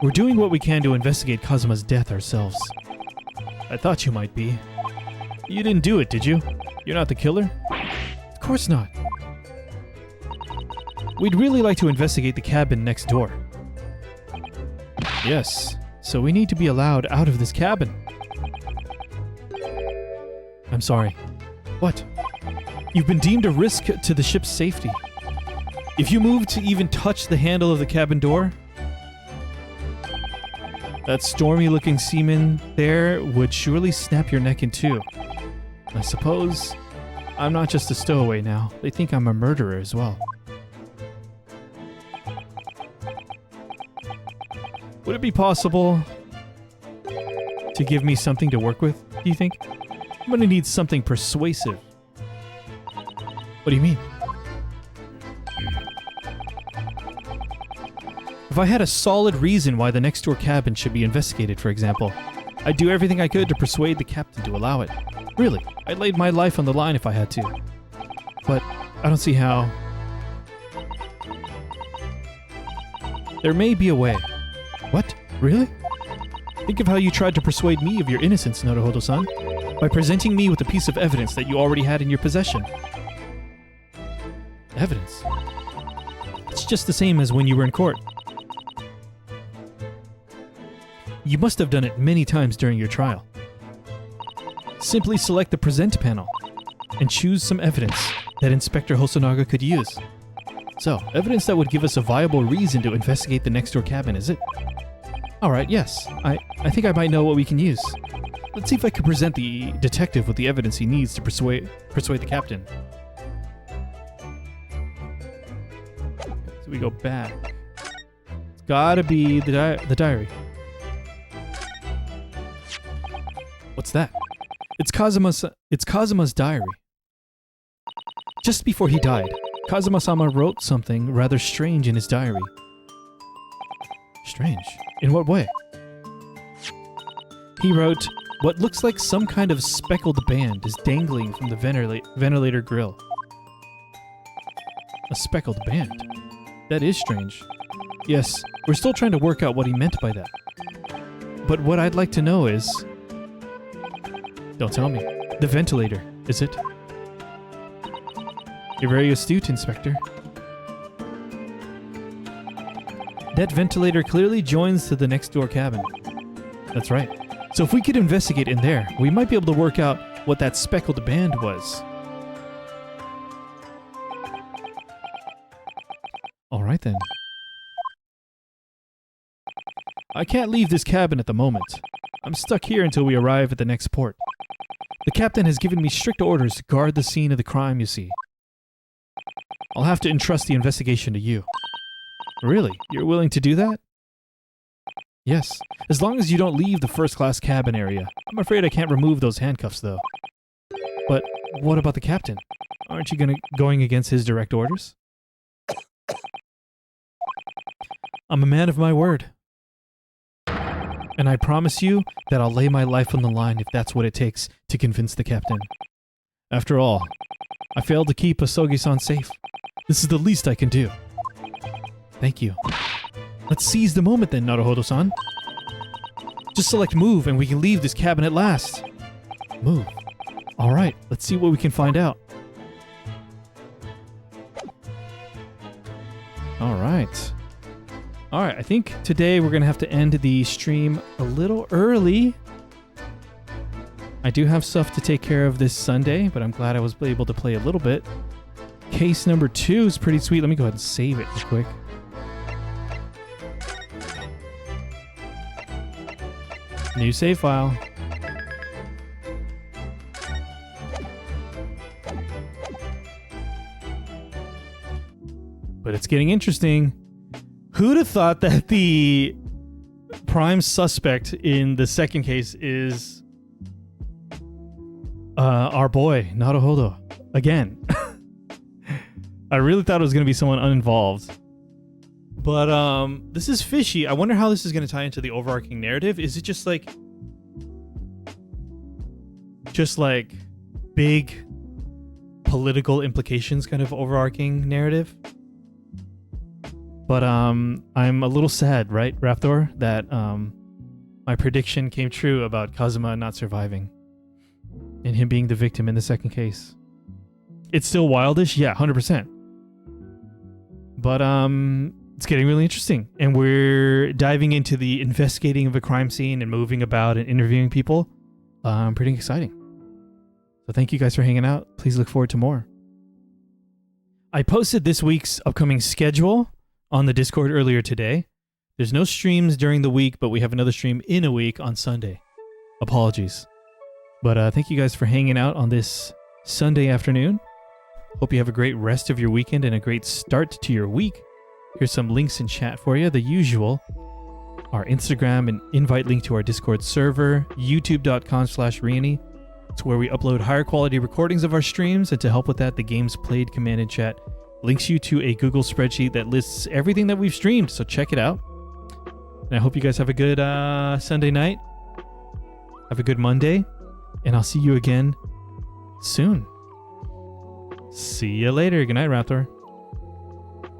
We're doing what we can to investigate Kazuma's death ourselves. I thought you might be. You didn't do it, did you? You're not the killer? Of course not. We'd really like to investigate the cabin next door. Yes, so we need to be allowed out of this cabin. I'm sorry. What? You've been deemed a risk to the ship's safety. If you move to even touch the handle of the cabin door, that stormy-looking seaman there would surely snap your neck in two. I suppose I'm not just a stowaway now. They think I'm a murderer as well. Would it be possible to give me something to work with, do you think? I'm gonna need something persuasive. What do you mean? If I had a solid reason why the next door cabin should be investigated, for example, I'd do everything I could to persuade the captain to allow it. Really, I'd lay my life on the line if I had to. But I don't see how. There may be a way. What? Really? Think of how you tried to persuade me of your innocence, Naruhodo-san, by presenting me with a piece of evidence that you already had in your possession. Evidence? It's just the same as when you were in court. You must have done it many times during your trial. Simply select the present panel and choose some evidence that Inspector Hosonaga could use. So, evidence that would give us a viable reason to investigate the next door cabin, is it? Alright, yes. I think I might know what we can use. Let's see if I can present the detective with the evidence he needs to persuade the captain. So we go back. It's gotta be the diary. What's that? It's Kazuma's diary. Just before he died, Kazuma-sama wrote something rather strange in his diary. Strange? In what way? He wrote, "What looks like some kind of speckled band is dangling from the ventilator grill." A speckled band? That is strange. Yes, we're still trying to work out what he meant by that. But what I'd like to know is... Don't tell me. The ventilator, is it? You're very astute, Inspector. That ventilator clearly joins to the next door cabin. That's right. So if we could investigate in there, we might be able to work out what that speckled band was. Alright then. I can't leave this cabin at the moment. I'm stuck here until we arrive at the next port. The captain has given me strict orders to guard the scene of the crime, you see. I'll have to entrust the investigation to you. Really? You're willing to do that? Yes, as long as you don't leave the first-class cabin area. I'm afraid I can't remove those handcuffs, though. But what about the captain? Aren't you going against his direct orders? I'm a man of my word. And I promise you that I'll lay my life on the line if that's what it takes to convince the captain. After all, I failed to keep Asogi-san safe. This is the least I can do. Thank you. Let's seize the moment then, Naruhodo-san. Just select move and we can leave this cabin at last. Move. All right, let's see what we can find out. All right. All right, I think today we're going to have to end the stream a little early. I do have stuff to take care of this Sunday, but I'm glad I was able to play a little bit. Case number 2 is pretty sweet. Let me go ahead and save it real quick. New save file. But it's getting interesting. Who'd have thought that the prime suspect in the second case is our boy, Naruhodo, again. I really thought it was going to be someone uninvolved. But this is fishy. I wonder how this is going to tie into the overarching narrative. Is it just like big political implications kind of overarching narrative? But I'm a little sad, right, Raptor, that my prediction came true about Kazuma not surviving and him being the victim in the second case. It's still wildish, yeah, 100%. But it's getting really interesting, and we're diving into the investigating of a crime scene and moving about and interviewing people. Pretty exciting. So thank you guys for hanging out. Please look forward to more. I posted this week's upcoming schedule on the Discord earlier today. There's no streams during the week, but we have another stream in a week on Sunday. Apologies. But thank you guys for hanging out on this Sunday afternoon. Hope you have a great rest of your weekend and a great start to your week. Here's some links in chat for you. The usual. Our Instagram and invite link to our Discord server, youtube.com/Reyony. It's where we upload higher quality recordings of our streams, and to help with that, the Games Played command in chat links you to a Google spreadsheet that lists everything that we've streamed, so check it out. And I hope you guys have a good Sunday night. Have a good Monday, and I'll see you again soon. See you later. Good night, Raptor.